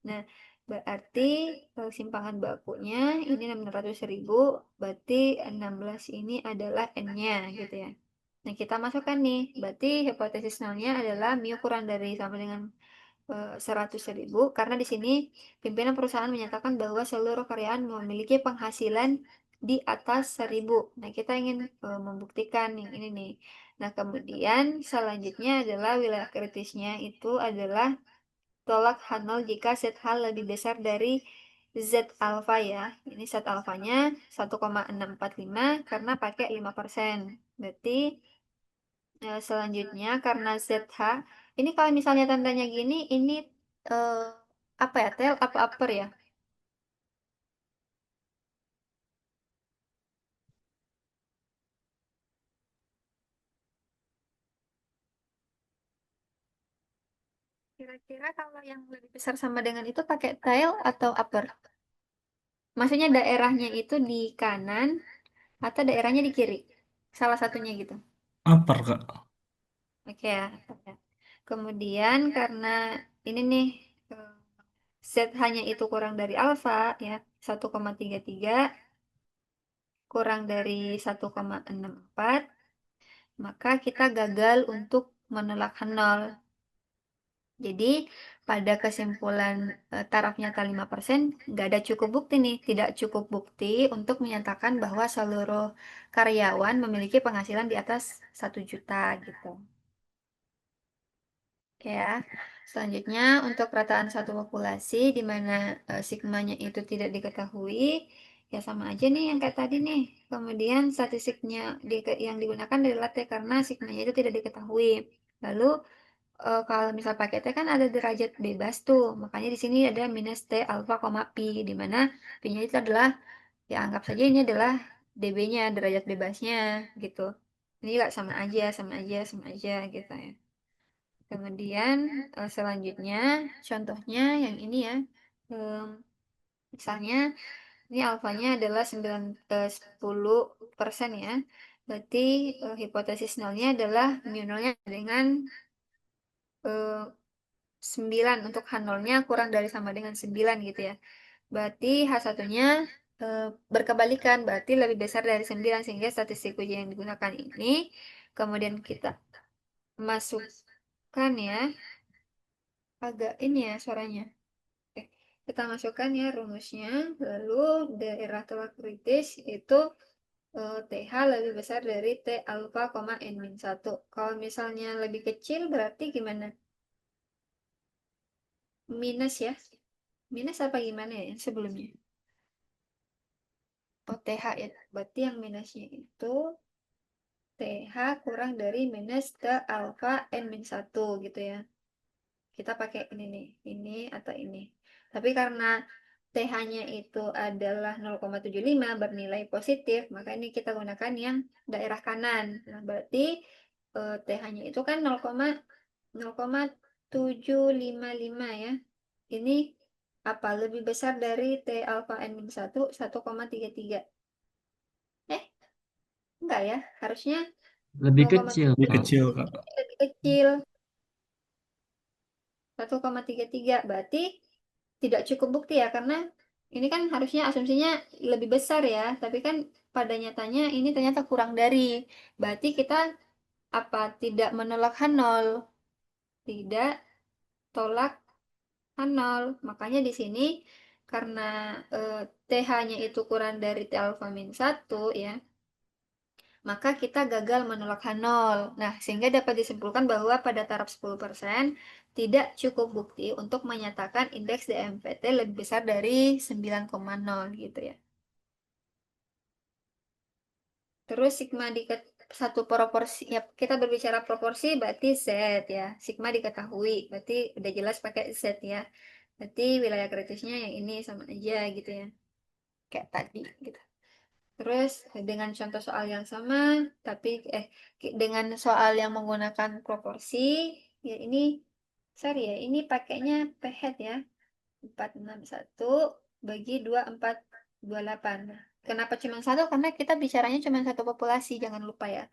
A: Nah, berarti simpangan bakunya ini 600.000. Berarti 16 ini adalah N-nya gitu ya. Nah, kita masukkan nih. Berarti hipotesis nolnya adalah mu kurang dari sama dengan 100.000 karena di sini pimpinan perusahaan menyatakan bahwa seluruh karyawan memiliki penghasilan di atas 1.000. Nah, kita ingin membuktikan yang ini nih. Nah, kemudian selanjutnya adalah wilayah kritisnya itu adalah tolak H0 jika ZH lebih besar dari Z alfa ya. Ini Z alfanya 1,645 karena pakai 5%. Berarti selanjutnya karena ZH, ini kalau misalnya tandanya gini, ini eh, apa ya, tail apa upper ya? Kira-kira kalau yang lebih besar sama dengan itu pakai tail atau upper? Maksudnya daerahnya itu di kanan atau daerahnya di kiri? Salah satunya gitu.
C: Upper, Kak.
A: Oke ya. Oke. Kemudian karena ini nih eh, Z hanya itu kurang dari alfa ya, 1,33 kurang dari 1,64, maka kita gagal untuk menolak nol. Jadi pada kesimpulan taraf nyata 5%, nggak ada cukup bukti nih, tidak cukup bukti untuk menyatakan bahwa seluruh karyawan memiliki penghasilan di atas 1 juta gitu. Oke ya. Selanjutnya untuk rataan satu populasi di mana sigmanya itu tidak diketahui, ya sama aja nih yang kayak tadi nih. Kemudian statistiknya yang digunakan adalah T karena sigmanya itu tidak diketahui. Lalu kalau misal pakai T kan ada derajat bebas tuh, makanya di sini ada minus T alfa, pi, di mana P-nya itu adalah, ya anggap saja ini adalah dB-nya, derajat bebasnya gitu. Ini juga sama aja gitu ya. Kemudian selanjutnya contohnya yang ini ya. Em, Misalnya ini alfanya adalah 10% ya. Berarti hipotesis nolnya adalah mu nolnya dengan 9 untuk H0-nya kurang dari sama dengan 9 gitu ya. Berarti H1-nya berkebalikan, berarti lebih besar dari 9 sehingga statistik uji yang digunakan ini kemudian kita masukkan ya, agak ini ya suaranya. Oke. Kita masukkan ya rumusnya, lalu daerah tolak kritis itu TH lebih besar dari T alfa, N-1. Kalau misalnya lebih kecil berarti gimana? Minus ya. Minus apa gimana ya yang sebelumnya? Oh, TH ya. Berarti yang minusnya itu TH kurang dari minus T alfa N-1 gitu ya. Kita pakai ini nih, ini atau ini. Tapi karena TH-nya itu adalah 0,75 bernilai positif, maka ini kita gunakan yang daerah kanan. Nah, berarti TH-nya itu kan 0,755 ya. Ini apa? Lebih besar dari T alfa N-1, 1,33. Eh, enggak ya. Harusnya
B: Lebih kecil,
A: 0,7
C: Lebih
B: Kak.
C: kecil, Kak.
A: lebih kecil. 1,33. Berarti tidak cukup bukti ya, karena ini kan harusnya asumsinya lebih besar ya. Tapi kan pada nyatanya ini ternyata kurang dari. Berarti kita apa? Tidak menolak H0. Tidak tolak H0. Makanya di sini karena TH-nya itu kurang dari T alfa min 1 ya, maka kita gagal menolak H0. Nah, sehingga dapat disimpulkan bahwa pada taraf 10% tidak cukup bukti untuk menyatakan indeks DMPT lebih besar dari 9,0 gitu ya. Terus sigma satu proporsi, ya kita berbicara proporsi berarti Z ya. Sigma diketahui, berarti udah jelas pakai Z ya. Berarti wilayah kritisnya yang ini sama aja gitu ya. Kayak tadi gitu. Terus dengan contoh soal yang sama, tapi dengan soal yang menggunakan proporsi, ya ini, sorry ya, ini pakainya PHET ya, 461 bagi 2428. Nah, kenapa cuma satu? Karena kita bicaranya cuma satu populasi, jangan lupa ya.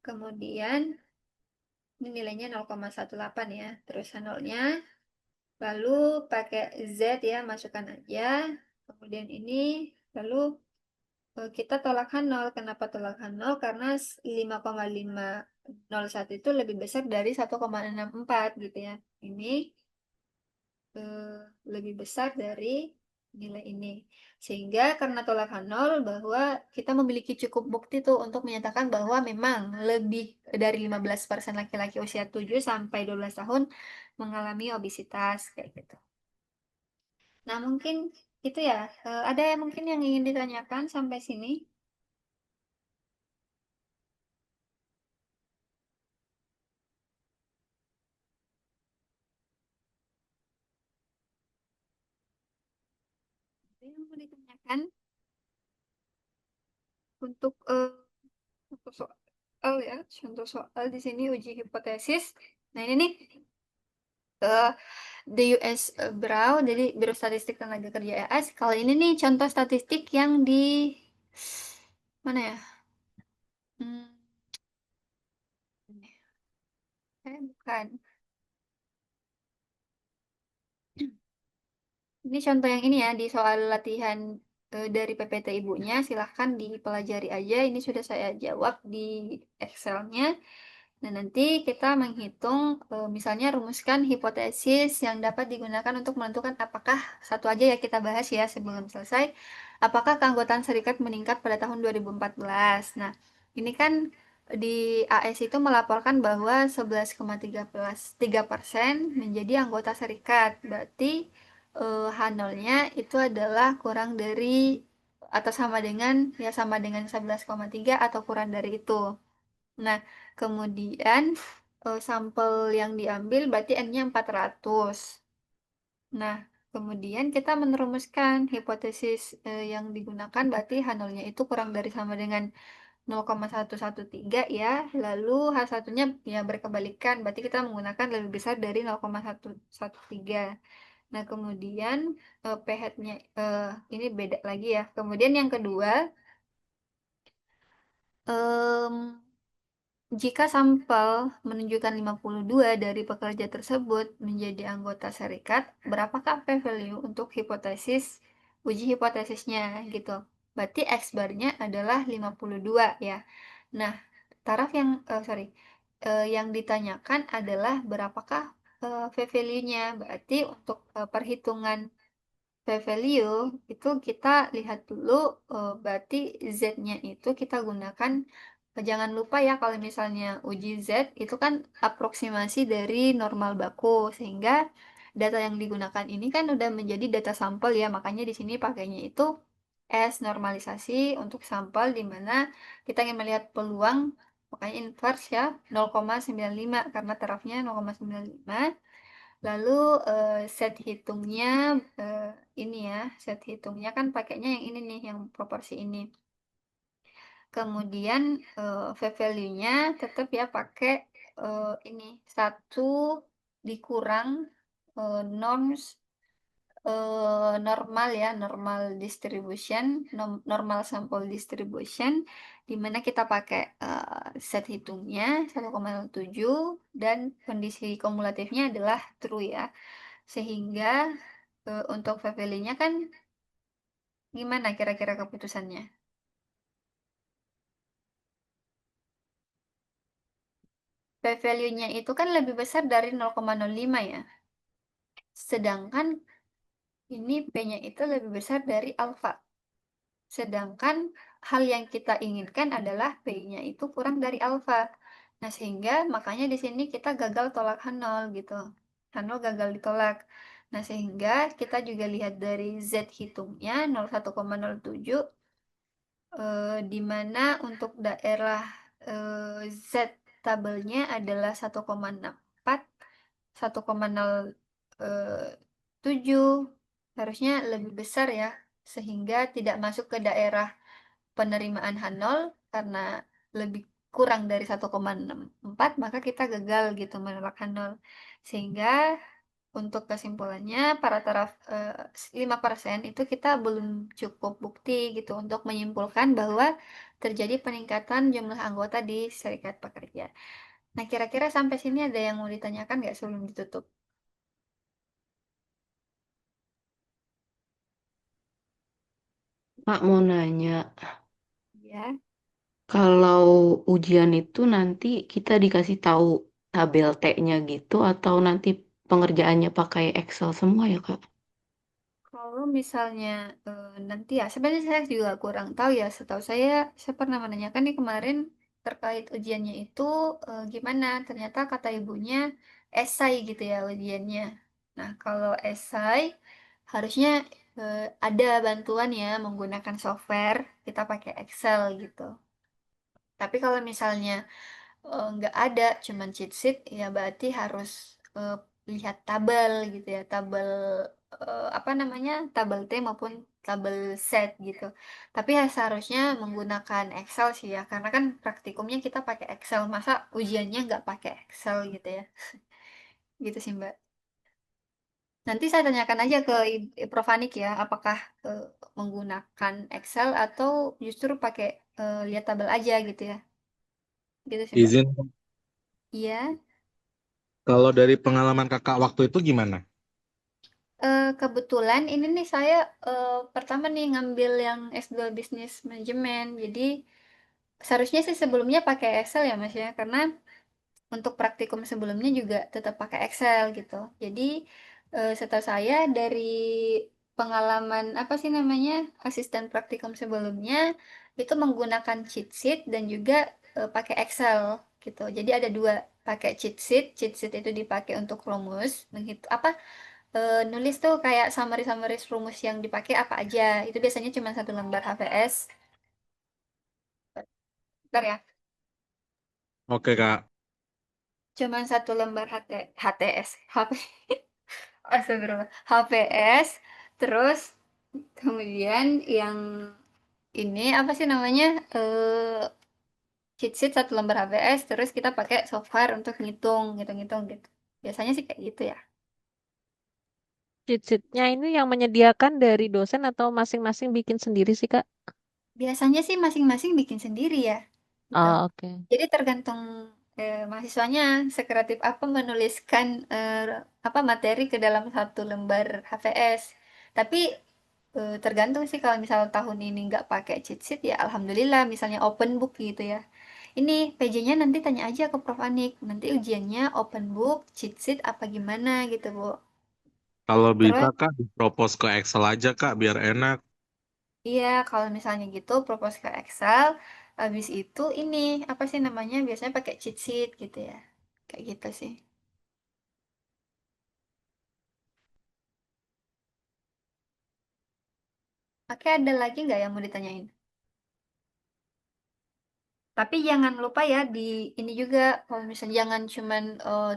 A: Kemudian, ini nilainya 0,18 ya, terus nolnya, lalu pakai Z ya, masukkan aja. Kemudian ini, lalu kita tolakkan nol. Kenapa tolakkan nol? Karena 5,501 itu lebih besar dari 1,64 gitu ya. Ini lebih besar dari nilai ini. Sehingga karena tolakan nol bahwa kita memiliki cukup bukti tuh untuk menyatakan bahwa memang lebih dari 15% laki-laki usia 7 sampai 12 tahun mengalami obesitas kayak gitu. Nah, mungkin itu ya. Ada yang mungkin yang ingin ditanyakan sampai sini? Ada yang mau ditanyakan untuk contoh soal ya, contoh soal di sini uji hipotesis. Nah ini nih the US Bureau, jadi Biro Statistik Tenaga Kerja AS. Kalau ini nih contoh statistik yang di mana ya? Hmm, bukan. Ini contoh yang ini ya, di soal latihan dari PPT ibunya, silahkan dipelajari aja. Ini sudah saya jawab di Excel-nya. Nah, nanti kita menghitung, misalnya rumuskan hipotesis yang dapat digunakan untuk menentukan apakah, satu aja ya kita bahas ya sebelum selesai, apakah keanggotaan serikat meningkat pada tahun 2014. Nah, ini kan di AS itu melaporkan bahwa 11,13% menjadi anggota serikat. Berarti H0-nya itu adalah kurang dari atau sama dengan, ya sama dengan 11,3 atau kurang dari itu. Nah, kemudian sampel yang diambil berarti N-nya 400. Nah, kemudian kita menerumuskan hipotesis yang digunakan berarti H0-nya itu kurang dari sama dengan 0,113 ya. Lalu H1-nya ya berkebalikan, berarti kita menggunakan lebih besar dari 0,113. Nah, kemudian pH-nya ini beda lagi ya. Kemudian yang kedua, em, jika sampel menunjukkan 52 dari pekerja tersebut menjadi anggota serikat, berapakah P-value untuk uji hipotesisnya gitu. Berarti X-bar-nya adalah 52 ya. Nah, yang ditanyakan adalah berapakah P-value-nya. Berarti untuk perhitungan P-value itu kita lihat dulu, berarti Z-nya itu kita gunakan. Jangan lupa ya kalau misalnya uji Z itu kan aproksimasi dari normal baku, sehingga data yang digunakan ini kan udah menjadi data sampel ya, makanya di sini pakainya itu S normalisasi untuk sampel di mana kita ingin melihat peluang, makanya inverse ya 0,95 karena tarafnya 0,95. Lalu set hitungnya eh, ini ya, set hitungnya kan pakainya yang ini nih, yang proporsi ini. Kemudian V-value-nya tetap ya pakai ini 1 dikurang norms normal ya, normal distribution, normal sample distribution, di mana kita pakai set hitungnya 1,07 dan kondisi kumulatifnya adalah true ya. Sehingga untuk V-value-nya kan gimana kira-kira keputusannya? P-value-nya itu kan lebih besar dari 0,05 ya. Sedangkan ini P-nya itu lebih besar dari alfa. Sedangkan hal yang kita inginkan adalah P-nya itu kurang dari alfa. Nah, sehingga makanya di sini kita gagal tolak H0 gitu. H0 gagal ditolak. Nah, sehingga kita juga lihat dari Z hitungnya 01,07, di mana untuk daerah Z tabelnya adalah 1,64, 1,07, harusnya lebih besar ya, sehingga tidak masuk ke daerah penerimaan H0 karena lebih kurang dari 1,64, maka kita gagal gitu menolak H0. Sehingga untuk kesimpulannya, para taraf 5% itu kita belum cukup bukti gitu untuk menyimpulkan bahwa terjadi peningkatan jumlah anggota di serikat pekerja. Nah, kira-kira sampai sini ada yang mau ditanyakan nggak sebelum ditutup?
E: Pak mau nanya,
A: Ya.
E: kalau ujian itu nanti kita dikasih tahu tabel T-nya gitu atau nanti pengerjaannya pakai Excel semua ya, Kak?
A: Kalau misalnya nanti ya, sebenarnya saya juga kurang tahu ya. Setahu saya pernah menanyakan nih kemarin terkait ujiannya itu gimana. Ternyata kata ibunya esai gitu ya ujiannya. Nah, kalau esai harusnya ada bantuan ya menggunakan software. Kita pakai Excel gitu. Tapi kalau misalnya nggak ada, cuman cheat sheet, ya berarti harus eh, lihat tabel gitu ya, tabel apa namanya, tabel T maupun tabel set gitu. Tapi ya seharusnya menggunakan Excel sih ya, karena kan praktikumnya kita pakai Excel, masa ujiannya nggak pakai Excel gitu ya, gitu sih Mbak. Nanti saya tanyakan aja ke Prof. Anik ya, apakah menggunakan Excel atau justru pakai lihat tabel aja gitu ya. Gitu sih, Mbak.
D: Izin,
A: Iya.
D: kalau dari pengalaman kakak waktu itu gimana?
A: Kebetulan ini nih saya pertama nih ngambil yang S2 Business Management. Jadi seharusnya sih sebelumnya pakai Excel ya Mas ya, karena untuk praktikum sebelumnya juga tetap pakai Excel gitu. Jadi setahu saya dari pengalaman apa sih namanya asisten praktikum sebelumnya itu menggunakan cheat sheet dan juga pakai Excel gitu. Jadi ada dua, pakai cheat sheet. Cheat sheet itu dipakai untuk rumus, apa nulis tuh kayak summary-summary rumus yang dipakai apa aja. Itu biasanya cuma satu lembar HVS. Bentar ya.
D: Oke kak.
A: Cuma satu lembar HTS. HP. Astagfirullah. HVS. Terus kemudian yang ini apa sih namanya? Cheat sheet satu lembar HVS. Terus kita pakai software untuk ngitung-ngitung gitu. Biasanya sih kayak gitu ya.
G: Cheat sheet-nya ini yang menyediakan dari dosen atau masing-masing bikin sendiri sih, Kak?
A: Biasanya sih masing-masing bikin sendiri ya. Gitu.
G: Oh, oke.
A: Jadi tergantung mahasiswanya sekreatif apa menuliskan apa materi ke dalam satu lembar HVS. Tapi tergantung sih kalau misal tahun ini nggak pakai cheat sheet ya alhamdulillah misalnya open book gitu ya. Ini PJ-nya nanti tanya aja ke Prof. Anik. Nanti ujiannya open book, cheat sheet apa gimana gitu, Bu.
D: Kalau bisa
A: Terus
D: kak, propose ke Excel aja kak, biar enak.
A: iya, kalau misalnya gitu propose ke Excel, habis itu ini apa sih namanya? Biasanya pakai cheat sheet gitu ya. Kayak gitu sih. Oke, ada lagi nggak yang mau ditanyain? Tapi jangan lupa ya di ini juga kalau misalnya jangan cuman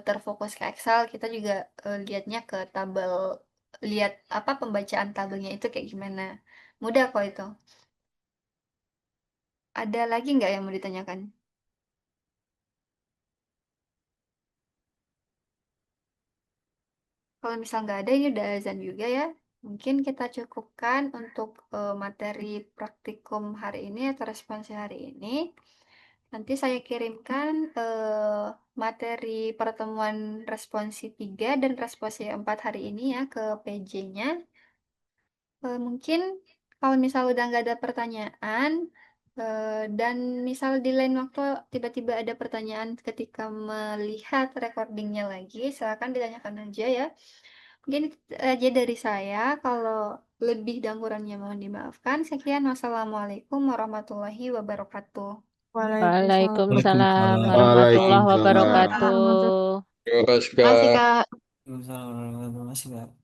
A: terfokus ke Excel, kita juga lihatnya ke tabel, lihat apa pembacaan tabelnya itu kayak gimana. Mudah kok itu. Ada lagi nggak yang mau ditanyakan? Kalau misal nggak ada, ini udah azan juga ya. Mungkin kita cukupkan untuk materi praktikum hari ini atau responsi hari ini. Nanti saya kirimkan materi pertemuan responsi 3 dan responsi 4 hari ini ya ke PJ-nya. Mungkin kalau misal udah nggak ada pertanyaan dan misal di lain waktu tiba-tiba ada pertanyaan ketika melihat recordingnya lagi, silakan ditanyakan aja ya. Mungkin itu aja dari saya. Kalau lebih dan kurangnya mohon dimaafkan. Sekian, wassalamualaikum warahmatullahi wabarakatuh.
F: Waalaikumsalam.
G: Waalaikumsalam
C: Waalaikumsalam.
G: warahmatullahi
D: Waalaikumsalam.
G: wabarakatuh.
D: Terima kasih
E: Makasih,
D: kak.
E: Kak.
C: Waalaikumsalam warahmatullahi wabarakatuh. Makasih, Kak.